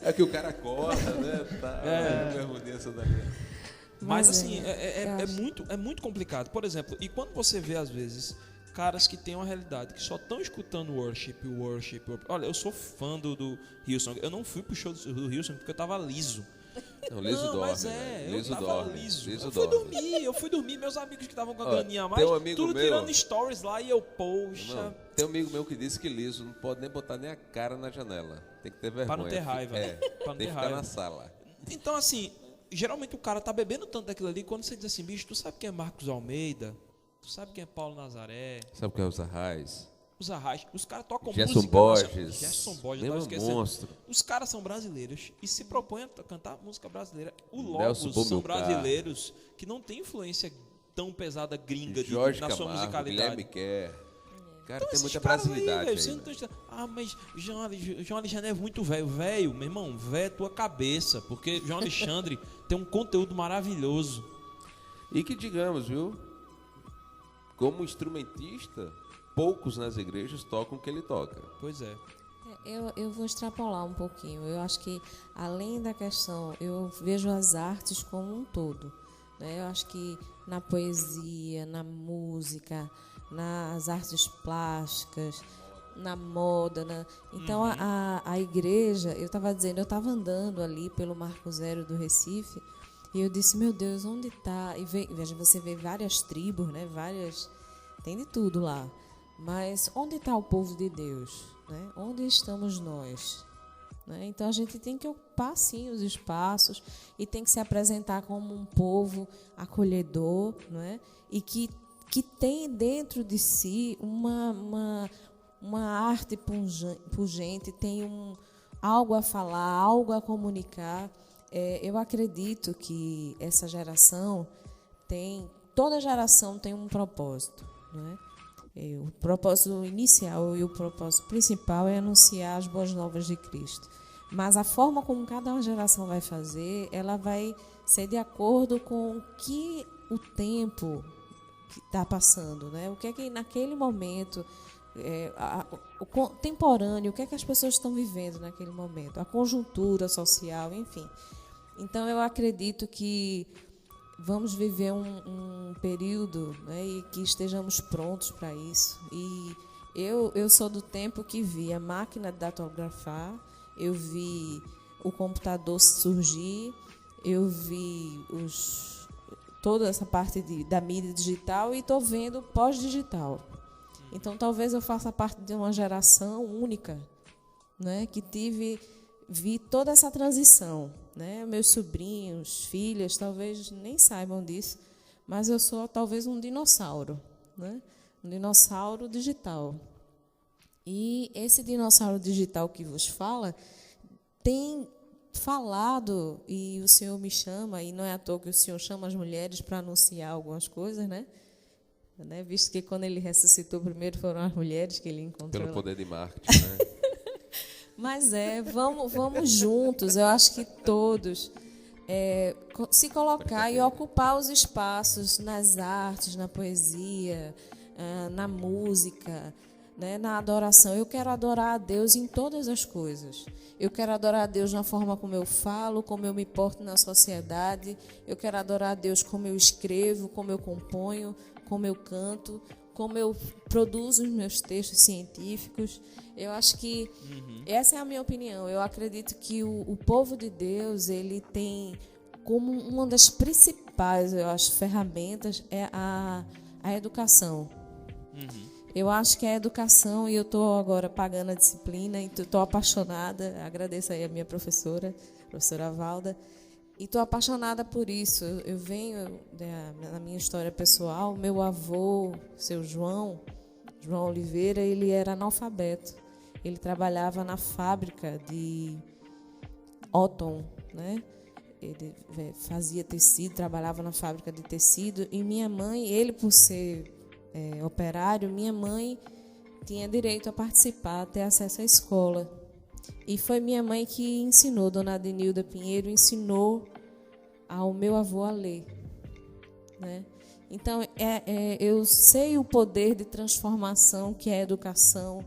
É que o cara acorda, né? Tá, bermudinha, sandália. Mas assim, é muito complicado. Por exemplo, e quando você vê às vezes caras que têm uma realidade que só estão escutando worship. Olha, eu sou fã do Hillsong. Eu não fui pro show do Hillsong porque eu tava liso. Não, liso dorme, mas liso eu tava dorme, liso. liso Eu fui dormir, meus amigos que estavam com a graninha a mais, tem um amigo tudo meu- tirando stories lá e eu, poxa, Não, tem um amigo meu que disse que liso não pode nem botar nem a cara na janela. Tem que ter vergonha. pra não ter raiva. Pra não Tem ter que ficar raiva. na sala. Então, assim, geralmente o cara tá bebendo tanto daquilo ali, quando você diz assim, bicho, tu sabe quem é Marcos Almeida? Tu sabe quem é Paulo Nazaré? Sabe o que é os arrais? Os Arrais, os caras tocam Gerson música Borges. nacional. Gerson Borges, Lembra tava esquecendo. monstro. Os caras são brasileiros e se propõem a cantar música brasileira. O Nelson Logos são Bomilcar. brasileiros que não tem influência tão pesada gringa Jorge na sua Camargo, musicalidade. Guilherme Kerr. Cara, Então, tem esses muita caras brasilidade velho, aí. você não tá entendendo. Mas João Alexandre é muito velho. Velho, meu irmão, velho é tua cabeça. Porque João Alexandre tem um conteúdo maravilhoso. E que digamos, viu? Como instrumentista, poucos nas igrejas tocam o que ele toca. Pois é. Eu vou extrapolar um pouquinho. Eu acho que, além da questão, eu vejo as artes como um todo. Né? Eu acho que na poesia, na música, nas artes plásticas, na moda. Então, a igreja, eu estava dizendo, eu estava andando ali pelo Marco Zero do Recife e eu disse, meu Deus, onde está? E veja, você vê várias tribos, né? Tem de tudo lá. Mas onde está o povo de Deus? Né? Onde estamos nós? Né? Então a gente tem que ocupar sim os espaços e tem que se apresentar como um povo acolhedor, né? E que tem dentro de si uma arte pungente, tem algo a falar, algo a comunicar. Eu acredito que essa geração toda geração tem um propósito, né? O propósito inicial e o propósito principal é anunciar as boas novas de Cristo. Mas a forma como cada geração vai fazer, ela vai ser de acordo com o que o tempo está passando, né? O que é que naquele momento, o contemporâneo, o que é que as pessoas estão vivendo naquele momento, a conjuntura social, enfim. Então eu acredito que vamos viver um período, né, e que estejamos prontos para isso. E eu sou do tempo que vi a máquina de datilografar, eu vi o computador surgir, eu vi toda essa parte da mídia digital e estou vendo pós-digital. Então, talvez eu faça parte de uma geração única, né, que vi toda essa transição. Né? Meus sobrinhos, filhas, talvez nem saibam disso, mas eu sou talvez um dinossauro, né? Um dinossauro digital. E esse dinossauro digital que vos fala tem falado, e o Senhor me chama, e não é à toa que o Senhor chama as mulheres para anunciar algumas coisas, né? Visto que quando ele ressuscitou primeiro foram as mulheres que ele encontrou. Pelo poder de marketing, né? Mas vamos juntos, eu acho que todos, se colocar e ocupar os espaços nas artes, na poesia, na música, né, na adoração. Eu quero adorar a Deus em todas as coisas. Eu quero adorar a Deus na forma como eu falo, como eu me porto na sociedade. Eu quero adorar a Deus como eu escrevo, como eu componho, como eu canto, como eu produzo os meus textos científicos. Eu acho que essa é a minha opinião. Eu acredito que o povo de Deus, ele tem como uma das principais, eu acho, ferramentas é a educação. Eu acho que é a educação, e eu estou agora pagando a disciplina, e estou apaixonada, agradeço aí a minha professora Valda, e estou apaixonada por isso. Eu venho, na minha história pessoal, meu avô, seu João Oliveira, ele era analfabeto. Ele trabalhava na fábrica de Otton, né? Ele fazia tecido, trabalhava na fábrica de tecido, e minha mãe, ele por ser operário, minha mãe tinha direito a participar, a ter acesso à escola. E foi minha mãe que ensinou, dona Adenilda Pinheiro, ensinou ao meu avô a ler, né? Então, eu sei o poder de transformação que a educação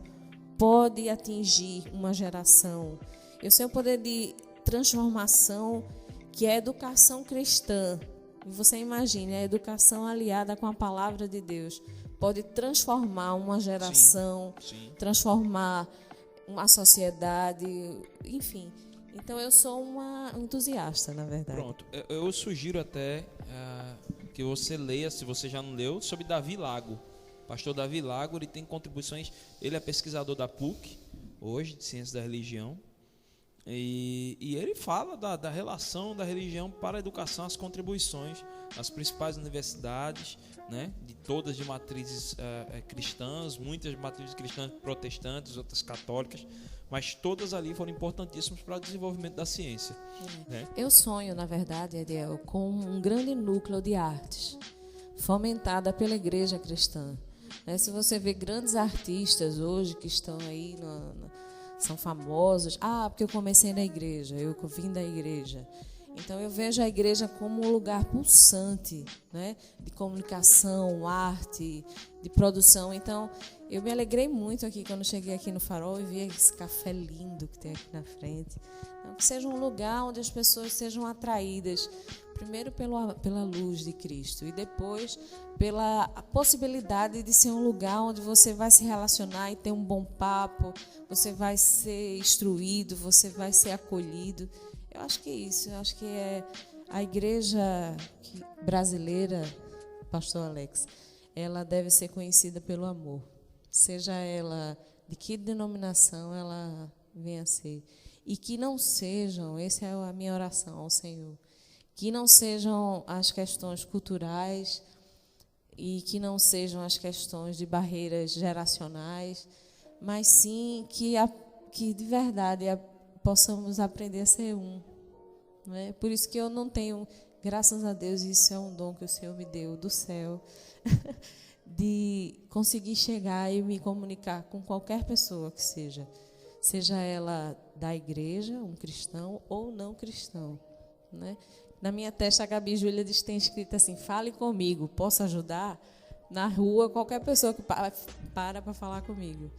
pode atingir uma geração. Eu sei o poder de transformação que a educação cristã, você imagine, a educação aliada com a palavra de Deus, pode transformar uma geração, Sim. transformar uma sociedade, enfim. Então, eu sou uma entusiasta, na verdade. Pronto, eu sugiro até que você leia, se você já não leu, sobre Davi Lago. Pastor Davi Lago, ele tem contribuições, ele é pesquisador da PUC, hoje, de Ciências da Religião, e ele fala da relação da religião para a educação, as contribuições das principais universidades, né, de todas de matrizes cristãs, muitas de matrizes cristãs protestantes, outras católicas, mas todas ali foram importantíssimas para o desenvolvimento da ciência. Né? Eu sonho, na verdade, Ediel, com um grande núcleo de artes, fomentada pela igreja cristã. Se você vê grandes artistas hoje que estão aí, são famosos, porque eu comecei na igreja, eu vim da igreja. Então, eu vejo a igreja como um lugar pulsante, né, de comunicação, arte, de produção. Então, eu me alegrei muito aqui quando cheguei aqui no Farol e vi esse café lindo que tem aqui na frente. Então, que seja um lugar onde as pessoas sejam atraídas, primeiro pela luz de Cristo e depois pela possibilidade de ser um lugar onde você vai se relacionar e ter um bom papo, você vai ser instruído, você vai ser acolhido. Eu acho que é isso, eu acho que é a igreja brasileira, pastor Alex, ela deve ser conhecida pelo amor, seja ela de que denominação ela venha a ser, e que não sejam, essa é a minha oração ao Senhor, que não sejam as questões culturais e que não sejam as questões de barreiras geracionais, mas sim que de verdade possamos aprender a ser um. Não é? Por isso que eu não tenho, graças a Deus, isso é um dom que o Senhor me deu do céu, de conseguir chegar e me comunicar com qualquer pessoa que seja ela da igreja, um cristão ou não cristão. Né? Na minha testa, a Gabi Júlia tem escrito assim: fale comigo, posso ajudar? Na rua, qualquer pessoa que para falar comigo.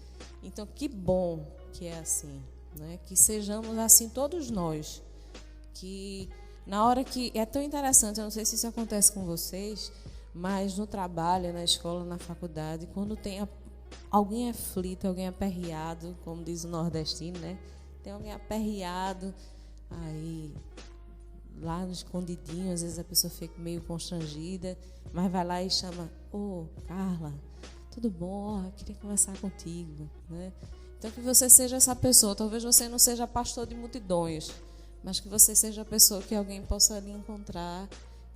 Então, que bom que é assim. Né? Que sejamos assim todos nós, que na hora que é tão interessante, eu não sei se isso acontece com vocês, mas no trabalho, na escola, na faculdade, quando tem alguém aflito, alguém aperreado, como diz o nordestino, né? Tem alguém aperreado, aí lá no escondidinho, às vezes a pessoa fica meio constrangida, mas vai lá e chama: Carla, tudo bom? Eu queria conversar contigo, né? Então, que você seja essa pessoa. Talvez você não seja pastor de multidões, mas que você seja a pessoa que alguém possa ali encontrar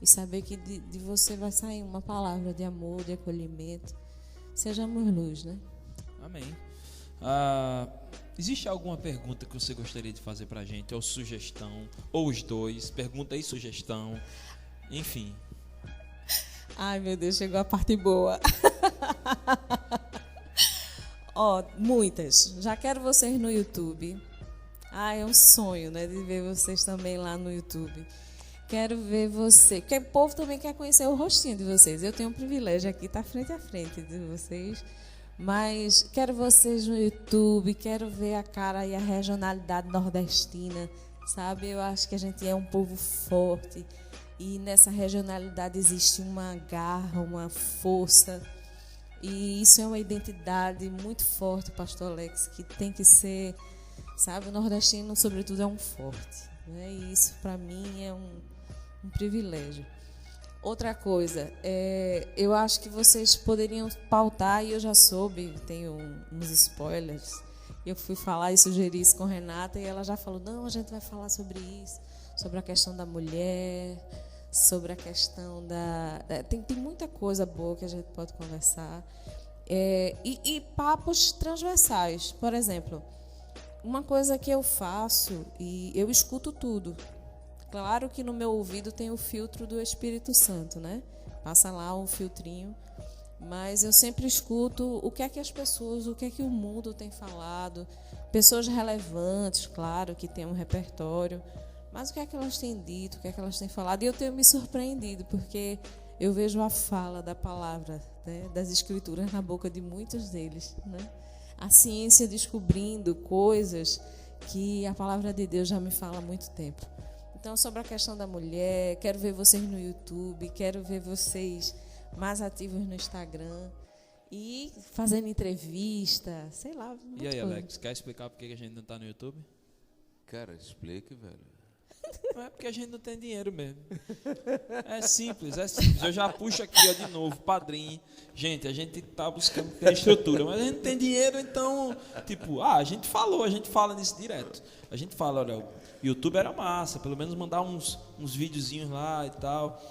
e saber que de você vai sair uma palavra de amor, de acolhimento. Sejamos luz, né? Amém. Existe alguma pergunta que você gostaria de fazer para a gente, ou sugestão, ou os dois? Pergunta e sugestão, enfim. Ai, meu Deus, chegou a parte boa. Muitas. Já quero vocês no YouTube. É um sonho, né, de ver vocês também lá no YouTube. Quero ver você, porque o povo também quer conhecer o rostinho de vocês. Eu tenho um privilégio aqui, estar frente a frente de vocês, Mas quero vocês no YouTube, quero ver a cara e a regionalidade nordestina, sabe? Eu acho que a gente é um povo forte e nessa regionalidade existe uma garra, uma força. E isso é uma identidade muito forte, Pastor Alex, que tem que ser, sabe? O nordestino, sobretudo, é um forte, né? E isso, para mim, é um privilégio. Outra coisa, eu acho que vocês poderiam pautar, e eu já soube, tenho uns spoilers, eu fui falar e sugerir isso com a Renata, e ela já falou, não, a gente vai falar sobre isso, sobre a questão da mulher, sobre a questão tem muita coisa boa que a gente pode conversar. E papos transversais. Por exemplo, uma coisa que eu faço, e eu escuto tudo. Claro que no meu ouvido tem o filtro do Espírito Santo, né? Passa lá um filtrinho. Mas eu sempre escuto o que é que as pessoas, o que é que o mundo tem falado. Pessoas relevantes, claro, que têm um repertório. Mas o que é que elas têm dito, o que é que elas têm falado? E eu tenho me surpreendido, porque eu vejo a fala da palavra, né, das escrituras na boca de muitos deles, né? A ciência descobrindo coisas que a palavra de Deus já me fala há muito tempo. Então, sobre a questão da mulher, quero ver vocês no YouTube, quero ver vocês mais ativos no Instagram e fazendo entrevista, sei lá. E aí, Alex, quer explicar por que a gente não está no YouTube? Cara, explique, velho. Não é porque a gente não tem dinheiro mesmo. É simples, é simples. Eu já puxo aqui, ó, de novo, Padrim. Gente, a gente tá buscando ter estrutura, mas a gente não tem dinheiro, então, tipo, a gente fala nisso direto. A gente fala, olha, o YouTube era massa, pelo menos mandar uns videozinhos lá e tal.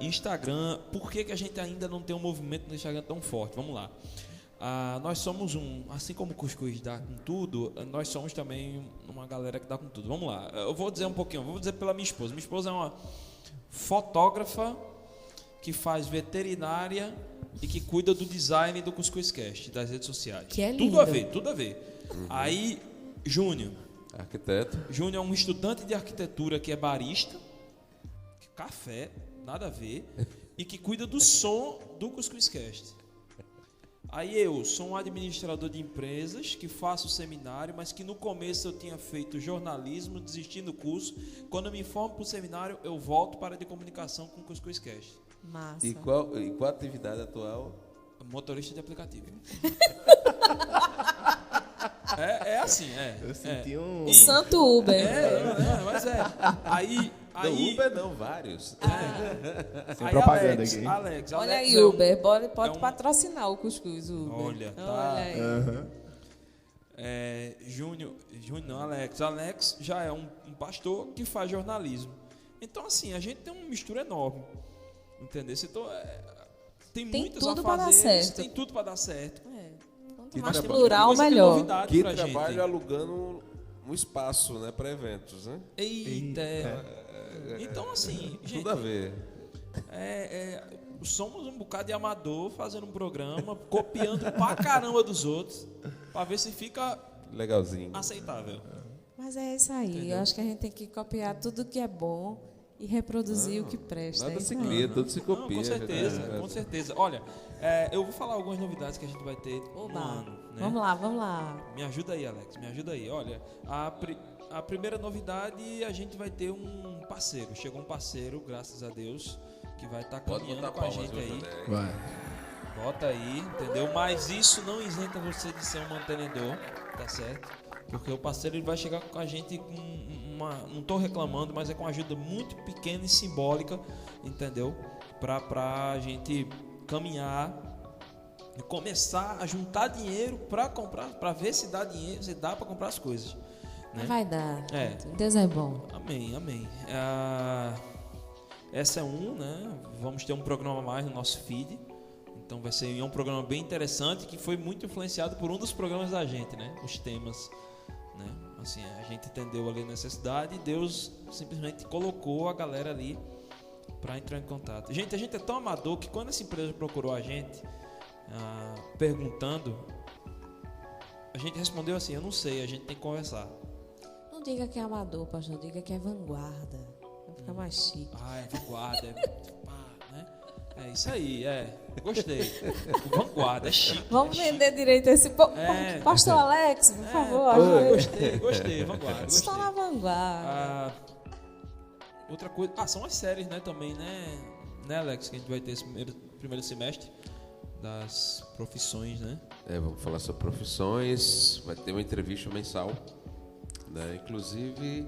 Instagram, por que a gente ainda não tem um movimento no Instagram tão forte? Vamos lá. Nós somos assim como o Cuscuz dá com tudo, nós somos também uma galera que dá com tudo. Vamos lá, eu vou dizer um pouquinho, vou dizer pela minha esposa. Minha esposa é uma fotógrafa que faz veterinária e que cuida do design do Cuscuzcast, das redes sociais. Que é tudo a ver, tudo a ver. Aí, Júnior. Arquiteto. Júnior é um estudante de arquitetura que é barista, café, nada a ver, e que cuida do som do Cuscuzcast. Aí eu sou um administrador de empresas que faço seminário, mas que no começo eu tinha feito jornalismo, desisti do curso. Quando eu me formo para o seminário, eu volto para a de comunicação com o Cuscuzcast. Massa. E qual a atividade atual? Motorista de aplicativo. É assim, Eu senti um... O Santo Uber. Mas é. Aí Não, Uber não, vários. Sem propaganda Alex, aqui. Alex Olha é aí, Uber, pode um- patrocinar o Cuscuz, Uber. Olha, tá. Olha aí. Júnior não, Alex já é um pastor que faz jornalismo. Então, assim, a gente tem uma mistura enorme. Entendeu? Então, tem muitas tudo pra dar afazeres, certo. tem tudo para dar certo. Quanto Que mais trabalho. plural, Coisa de melhor. novidade Que pra trabalho gente. alugando um espaço, né, para eventos, né? Eita. Então, assim, gente, Tudo a ver. somos um bocado de amador fazendo um programa, copiando pra caramba dos outros, pra ver se fica Legalzinho. aceitável. Mas é isso aí. Eu acho que a gente tem que copiar tudo que é bom e reproduzir o que presta. Nada é se isso aí. cria, tudo se Não, copia. com certeza, né? com certeza. Olha, eu vou falar algumas novidades que a gente vai ter no Oba. ano. Né? Vamos lá. Me ajuda aí, Alex, me ajuda aí. Olha, a primeira novidade, a gente vai ter um parceiro. Chegou um parceiro, graças a Deus, que vai estar Pode caminhando botar com a palmas, gente viu, aí. José? Vai. Bota aí, entendeu? Mas isso não isenta você de ser um mantenedor, tá certo? Porque o parceiro ele vai chegar com a gente com não estou reclamando, mas é com uma ajuda muito pequena e simbólica, entendeu? Pra gente caminhar e começar a juntar dinheiro para comprar, para ver se dá dinheiro, se dá para comprar as coisas, né? Vai dar. É. Deus é bom. Amém. Essa é né? Vamos ter um programa a mais no nosso feed. Então vai ser um programa bem interessante que foi muito influenciado por um dos programas da gente, né? Os temas, né? Assim, a gente entendeu ali a necessidade e Deus simplesmente colocou a galera ali para entrar em contato. Gente, a gente é tão amador que quando essa empresa procurou a gente perguntando, a gente respondeu assim, eu não sei, a gente tem que conversar. Não diga que é amador, pastor. Diga que é vanguarda. Vai ficar mais chique. É vanguarda, né? É isso aí, gostei. O Vanguarda, é chique. Vamos é chique. vender direito esse Pastor Alex, por favor. ajude. Gostei, Vanguarda. Está na vanguarda. Outra coisa, são as séries, né, também, né, Alex, que a gente vai ter esse primeiro semestre das profissões, né? Vamos falar sobre profissões, vai ter uma entrevista mensal, né? Inclusive,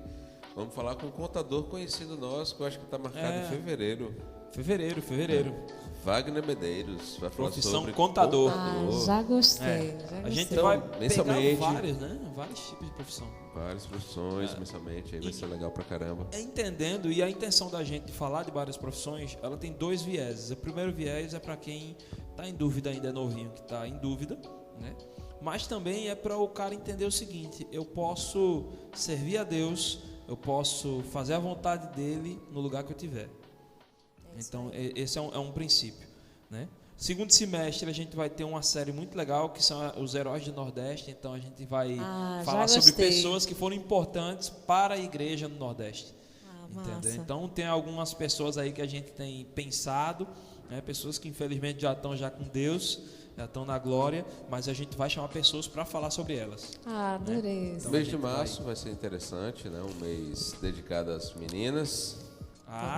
vamos falar com um contador conhecido nosso, que eu acho que está marcado em fevereiro. Fevereiro. Wagner Medeiros vai falar Profissão sobre contador. Já gostei. A gente Então, vai mensalmente, pegar vários, né? Vários tipos de profissão. várias profissões mensalmente, aí vai ser legal pra caramba. Entendendo, e a intenção da gente de falar de várias profissões, ela tem dois vieses. O primeiro viés é para quem está em dúvida, ainda é novinho, que está em dúvida, né? Mas também é para o cara entender o seguinte: eu posso servir a Deus, eu posso fazer a vontade dele no lugar que eu tiver. Então, esse é um princípio, né? Segundo semestre, a gente vai ter uma série muito legal, que são os Heróis do Nordeste. Então, a gente vai falar sobre pessoas que foram importantes para a igreja no Nordeste. Entendeu? Então, tem algumas pessoas aí que a gente tem pensado, né? Pessoas que, infelizmente, já estão com Deus, já estão na glória, mas a gente vai chamar pessoas para falar sobre elas. Adorei. Então, o mês de março vai ser interessante, né? Um mês dedicado às meninas.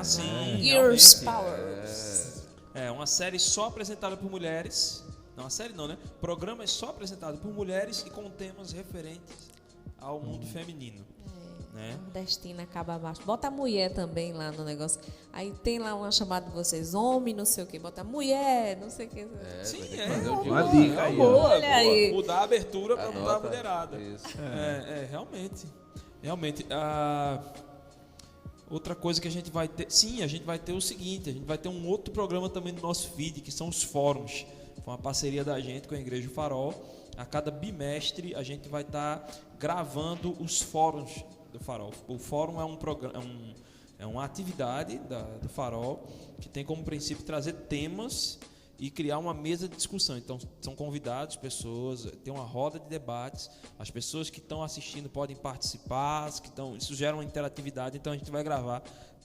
Sim. Years realmente. Powers. É uma série só apresentada por mulheres. Não, uma série não, né? Programas só apresentados por mulheres e com temas referentes ao mundo feminino. Né? Nordestina acaba abaixo. Bota a mulher também lá no negócio. Aí tem lá uma chamada de vocês, homem, não sei o que. Bota mulher, não sei o que. Sim, Uma dica aí, ó. boa. Olha aí. Mudar a abertura para mudar a Anota. mulherada. Isso. Realmente. Outra coisa que a gente vai ter... Sim, a gente vai ter o seguinte: a gente vai ter um outro programa também no nosso feed, que são os fóruns. Foi uma parceria da gente com a Igreja Farol. A cada bimestre a gente vai estar gravando os fóruns do Farol. O fórum é um programa, é uma atividade do Farol que tem como princípio trazer temas e criar uma mesa de discussão. Então, são convidados pessoas, tem uma roda de debates, as pessoas que estão assistindo podem participar, isso gera uma interatividade. Então, a gente vai gravar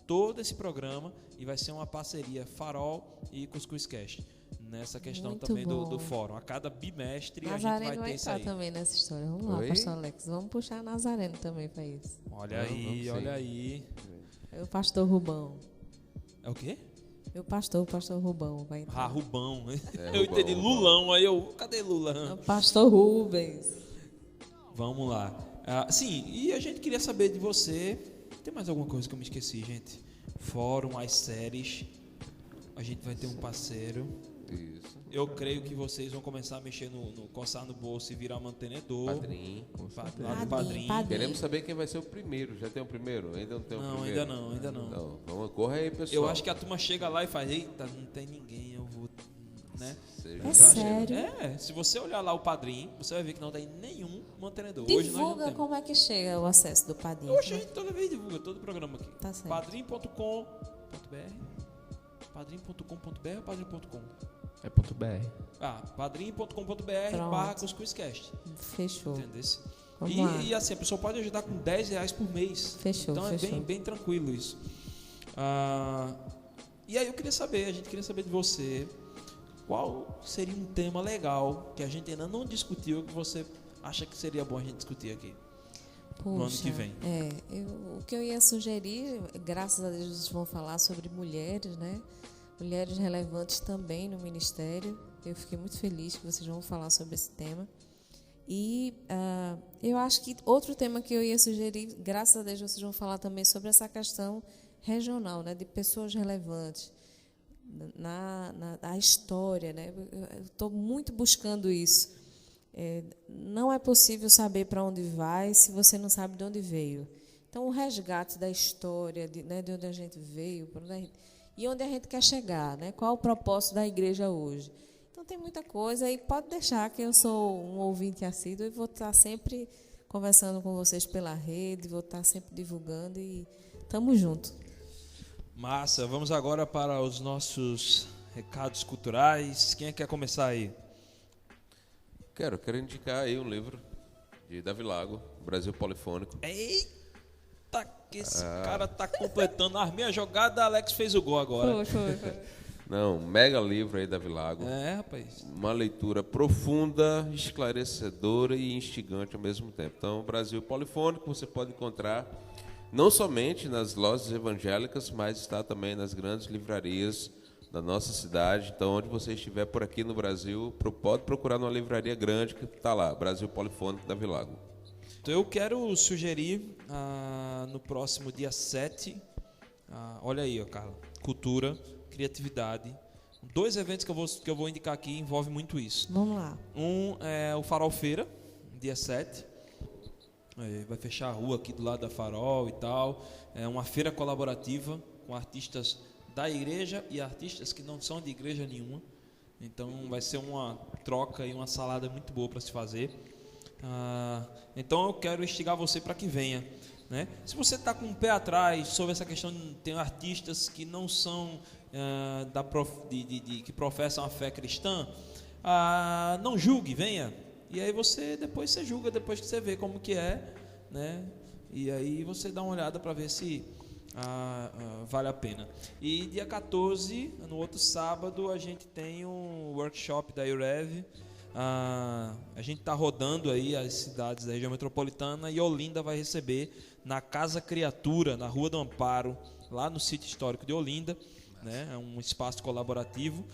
todo esse programa e vai ser uma parceria Farol e Cuscuz Cast, nessa questão Muito também bom. do fórum. A cada bimestre Nazareno a gente vai ter isso aí. também nessa história. Vamos lá, Oi? pastor Alex. Vamos puxar Nazareno também para isso. Olha aí, sim. olha aí. O pastor Rubão. É o quê? O pastor Rubão vai entrar. Rubão. Eu Rubão, entendi Rubão. Lulão, aí cadê Lulão? O pastor Rubens. Vamos lá. Sim, e a gente queria saber de você. Tem mais alguma coisa que eu me esqueci, gente? Fórum, as séries. A gente vai ter um parceiro. Isso. Eu creio que vocês vão começar a mexer coçar no bolso e virar mantenedor. Padrinho. Lá do padrinho. Queremos saber quem vai ser o primeiro. Já tem o primeiro? Ainda não tem o Não, primeiro? ainda não. Então, vamos, corra aí, pessoal. Eu acho que a turma chega lá e faz: eita, não tem ninguém, eu vou. Né? Seja- É Eu acho que- sério? se você olhar lá o padrinho, você vai ver que não tem nenhum mantenedor. Hoje nós não Divulga temos. como é que chega o acesso do padrinho. Hoje a gente toda vez divulga todo o programa aqui. Tá certo. Padrim.com.br. Padrim.com.br ou padrim.com? É ponto .br. Padrim.com.br /cuscuzcast. Fechou. Entendeu? Vamos lá. E assim, a pessoa pode ajudar com R$10 por mês. Fechou, Então fechou. é bem tranquilo isso. E aí a gente queria saber de você, qual seria um tema legal que a gente ainda não discutiu, que você acha que seria bom a gente discutir aqui no ano que vem. O que eu ia sugerir, graças a Deus vocês vão falar sobre mulheres, né? Mulheres relevantes também no ministério. Eu fiquei muito feliz que vocês vão falar sobre esse tema. E eu acho que outro tema que eu ia sugerir, graças a Deus vocês vão falar também sobre essa questão regional, né? De pessoas relevantes na história, né? Eu estou muito buscando isso. Não é possível saber para onde vai se você não sabe de onde veio. Então, o resgate da história, de onde a gente veio, e onde a gente quer chegar, né? Qual o propósito da igreja hoje. Então, tem muita coisa, e pode deixar que eu sou um ouvinte assíduo e vou estar sempre conversando com vocês pela rede, vou estar sempre divulgando e estamos juntos. Massa, vamos agora para os nossos recados culturais. Quem é que quer começar aí? Quero indicar aí um livro de Davi Lago, Brasil Polifônico. Eita, que esse cara tá completando as minhas jogadas. Alex fez o gol agora. Foi. Não, um mega livro aí da Vilago. Rapaz. Uma leitura profunda, esclarecedora e instigante ao mesmo tempo. Então, o Brasil Polifônico você pode encontrar não somente nas lojas evangélicas, mas está também nas grandes livrarias da nossa cidade. Então, onde você estiver por aqui no Brasil, pode procurar numa livraria grande que está lá, Brasil Polifônico da Vilago. Então, eu quero sugerir no próximo dia 7, olha aí, ó, Carla, cultura, criatividade. 2 eventos que eu vou indicar aqui envolvem muito isso. Vamos lá. Um é o Farol Feira, dia 7. Vai fechar a rua aqui do lado da Farol e tal. É uma feira colaborativa com artistas da igreja e artistas que não são de igreja nenhuma. Então vai ser uma troca e uma salada muito boa para se fazer. Então eu quero instigar você para que venha, né? Se você está com o pé atrás sobre essa questão de ter artistas que não são que professam a fé cristã, não julgue, venha. E aí depois você julga, depois que você vê como que é, né? E aí você dá uma olhada para ver se vale a pena. E dia 14, no outro sábado, a gente tem um workshop da IUREV. A gente está rodando aí as cidades da região metropolitana e Olinda vai receber na Casa Criatura, na Rua do Amparo, lá no sítio histórico de Olinda, né? É um espaço colaborativo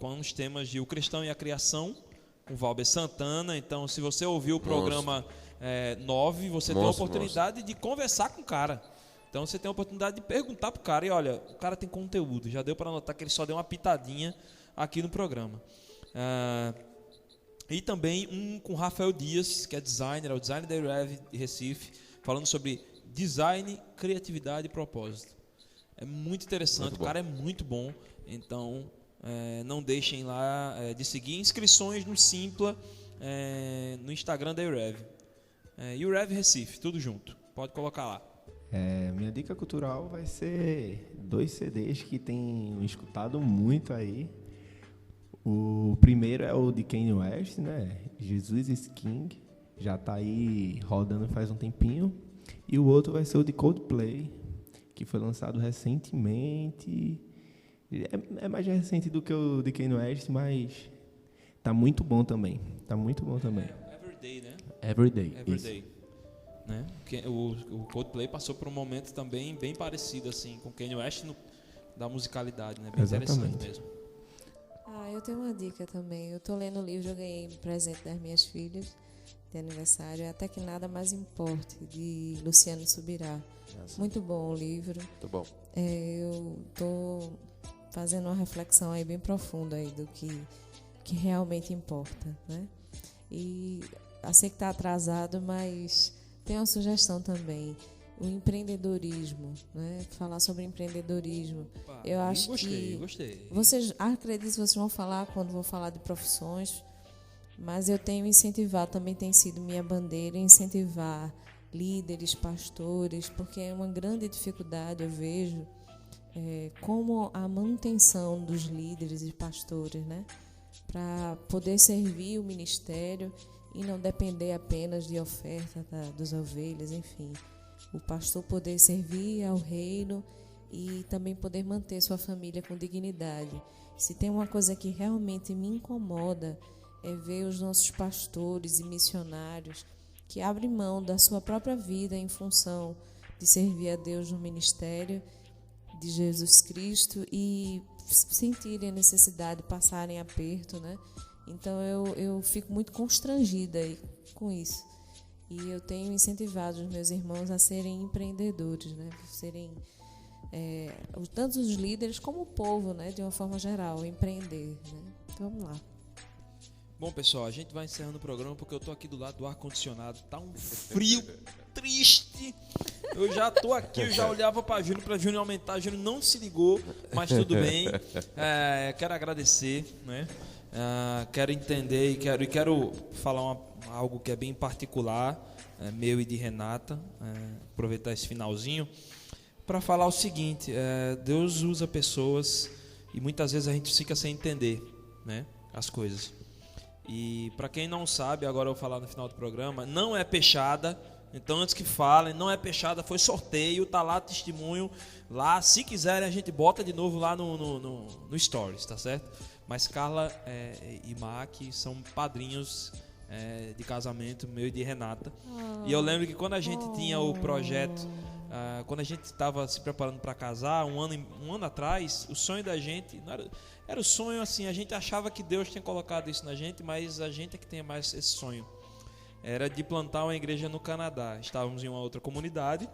com os temas de O Cristão e a Criação, com Valber Santana. Então, se você ouviu o programa 9, você tem a oportunidade de conversar com o cara. Então, você tem a oportunidade de perguntar pro cara. E olha, o cara tem conteúdo. Já deu para notar que ele só deu uma pitadinha aqui no programa. E também um com Rafael Dias, que é designer, é o designer da IUREV de Recife, falando sobre design, criatividade e propósito. É muito interessante, o cara é muito bom. Então, não deixem lá de seguir. Inscrições no Simpla, no Instagram da IUREV. IUREV Recife, tudo junto. Pode colocar lá. Minha dica cultural vai ser 2 CDs que tenho escutado muito aí. O primeiro é o de Kanye West, né? Jesus is King. Já tá aí rodando faz um tempinho. E o outro vai ser o de Coldplay, que foi lançado recentemente. É mais recente do que o de Kanye West, mas tá muito bom também. Everyday, né? Everyday. Né? O Coldplay passou por um momento também bem parecido assim com o Kanye West da musicalidade, né? Bem interessante mesmo. Eu tenho uma dica também. Eu estou lendo o livro, eu ganhei um presente das minhas filhas de aniversário, Até Que Nada Mais Importe, de Luciano Subirá. Muito bom o livro. Muito bom. Eu estou fazendo uma reflexão aí bem profunda aí do que realmente importa, né? E eu sei que está atrasado, mas tem uma sugestão também. O empreendedorismo, né? Falar sobre empreendedorismo. Eu acho gostei. Vocês acredito que vocês vão falar quando vou falar de profissões, mas eu tenho incentivado, também tem sido minha bandeira, incentivar líderes, pastores, porque é uma grande dificuldade, eu vejo, como a manutenção dos líderes e pastores, né? Para poder servir o ministério e não depender apenas de oferta dos ovelhas, enfim. O pastor poder servir ao reino e também poder manter sua família com dignidade. Se tem uma coisa que realmente me incomoda é ver os nossos pastores e missionários que abrem mão da sua própria vida em função de servir a Deus no ministério de Jesus Cristo e sentirem a necessidade de passarem aperto, né? Então eu fico muito constrangida com isso. E eu tenho incentivado os meus irmãos a serem empreendedores, né? Serem tanto os líderes como o povo, né? De uma forma geral, empreender, né? Então vamos lá. Bom, pessoal, a gente vai encerrando o programa porque eu tô aqui do lado do ar-condicionado. Tá um frio triste. Eu já tô aqui, eu já olhava para Júnior aumentar. Júnior não se ligou, mas tudo bem. Quero agradecer, né? Quero entender e quero falar algo que é bem particular, meu e de Renata, aproveitar esse finalzinho para falar o seguinte: Deus usa pessoas e muitas vezes a gente fica sem entender, né, as coisas. E para quem não sabe, agora eu vou falar no final do programa, não é peixada, Então, antes que falem, não é peixada, foi sorteio, tá lá testemunho. Lá, se quiserem, a gente bota de novo lá no Stories, tá certo? Mas Carla e Mac são padrinhos de casamento meu e de Renata. E eu lembro que quando a gente tinha o projeto, quando a gente estava se preparando para casar, um ano atrás, o sonho da gente, não era o sonho assim, a gente achava que Deus tinha colocado isso na gente, mas a gente é que tem mais esse sonho. Era de plantar uma igreja no Canadá. Estávamos em uma outra comunidade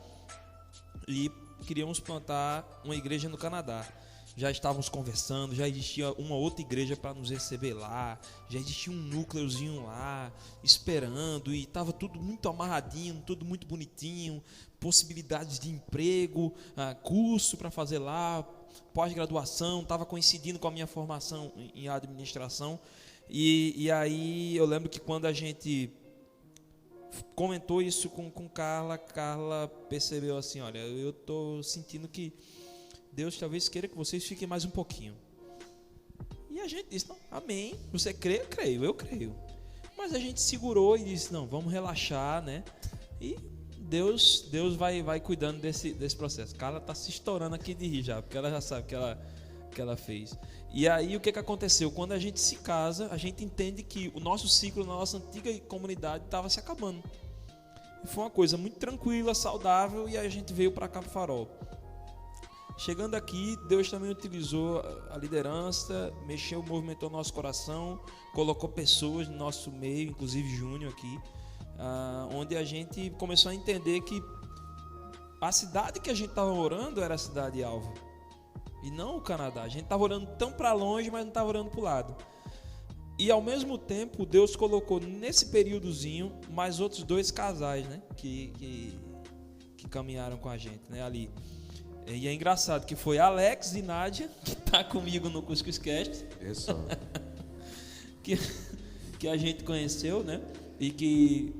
e queríamos plantar uma igreja no Canadá. Já estávamos conversando, já existia uma outra igreja para nos receber lá, já existia um núcleozinho lá, esperando, e estava tudo muito amarradinho, tudo muito bonitinho, possibilidades de emprego, curso para fazer lá, pós-graduação, estava coincidindo com a minha formação em administração. E aí eu lembro que quando a gente comentou isso com Carla percebeu assim, olha, eu estou sentindo que Deus talvez queira que vocês fiquem mais um pouquinho. E a gente disse, não, amém, você crê? Eu creio, eu creio. Mas a gente segurou e disse, não, vamos relaxar, né? E Deus vai cuidando desse processo. Carla está se estourando aqui de rir já, porque ela já sabe que ela fez. E aí o que aconteceu? Quando a gente se casa, a gente entende que o nosso ciclo na nossa antiga comunidade estava se acabando. E foi uma coisa muito tranquila, saudável, e aí a gente veio para Cabo Farol. Chegando aqui, Deus também utilizou a liderança, movimentou nosso coração, colocou pessoas no nosso meio, inclusive Júnior aqui, onde a gente começou a entender que a cidade que a gente estava orando era a cidade alvo, e não o Canadá. A gente estava orando tão para longe, mas não estava orando para o lado. E ao mesmo tempo, Deus colocou nesse períodozinho mais outros 2 casais, né, que caminharam com a gente, né, ali. E é engraçado que foi Alex e Nádia, que tá comigo no Cuscuz Cast. Isso. que a gente conheceu, né? E que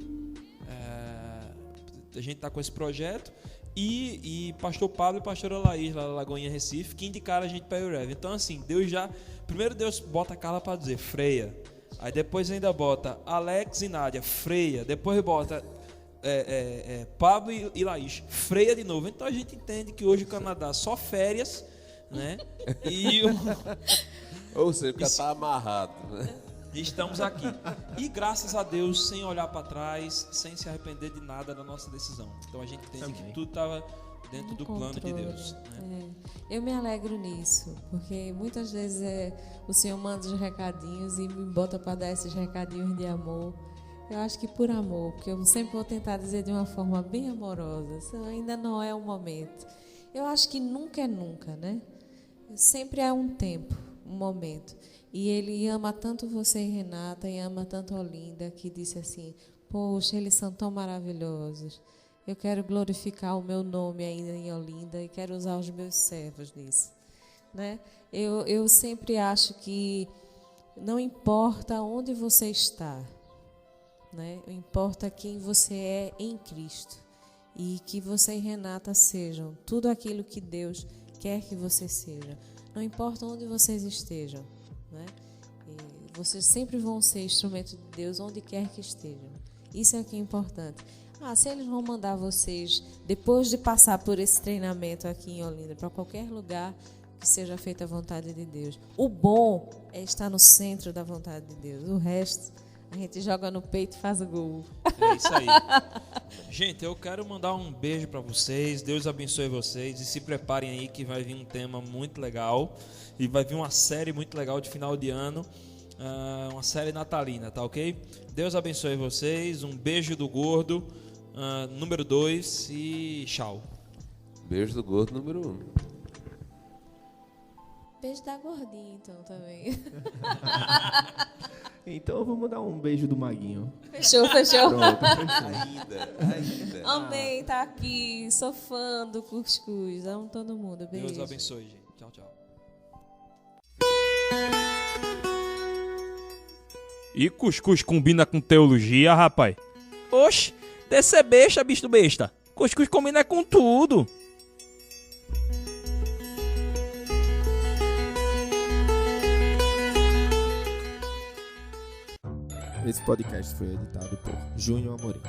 a gente tá com esse projeto. E pastor Pablo e pastora Laís, lá na Lagoinha Recife, que indicaram a gente para o Rev. Então, assim, primeiro Deus bota a Carla para dizer freia. Aí depois ainda bota Alex e Nádia, freia. Depois bota Pablo e Laís, freia de novo. Então a gente entende que hoje o Canadá só férias, né? Ou seja, porque está amarrado, né? Estamos aqui. E graças a Deus, sem olhar para trás, sem se arrepender de nada da nossa decisão. Então a gente entende que tudo estava dentro do plano de Deus, né? Eu me alegro nisso, porque muitas vezes o Senhor manda os recadinhos e me bota para dar esses recadinhos de amor. Eu acho que por amor, porque eu sempre vou tentar dizer de uma forma bem amorosa. Isso ainda não é o momento. Eu acho que nunca é nunca, né? Sempre é um tempo, um momento. E Ele ama tanto você e Renata, e ama tanto a Olinda, que disse assim, poxa, eles são tão maravilhosos. Eu quero glorificar o meu nome ainda em Olinda e quero usar os meus servos nisso, né? Eu sempre acho que não importa onde você está, né? Importa quem você é em Cristo, e que você e Renata sejam tudo aquilo que Deus quer que você seja. Não importa onde vocês estejam, né? E vocês sempre vão ser instrumento de Deus onde quer que estejam. Isso é o que é importante. Se eles vão mandar vocês, depois de passar por esse treinamento aqui em Olinda, para qualquer lugar, que seja feita a vontade de Deus. O bom é estar no centro da vontade de Deus. O resto, a gente joga no peito e faz o gol. É isso aí. Gente, eu quero mandar um beijo para vocês. Deus abençoe vocês. E se preparem aí que vai vir um tema muito legal. E vai vir uma série muito legal de final de ano. Uma série natalina, tá ok? Deus abençoe vocês. Um beijo do gordo, número 2. E tchau. Beijo do gordo número 1. Beijo da gordinha, então, também. Então eu vou mandar um beijo do Maguinho. Fechou. Pronto, fechou. Ainda. Amém, tá aqui. Sou fã do Cuscuz. Amo todo mundo. Beijo. Deus abençoe, gente. Tchau, tchau. E cuscuz combina com teologia, rapaz? Oxe, descer besta, bicho besta. Cuscuz combina com tudo. Esse podcast foi editado por Júnior Amorim.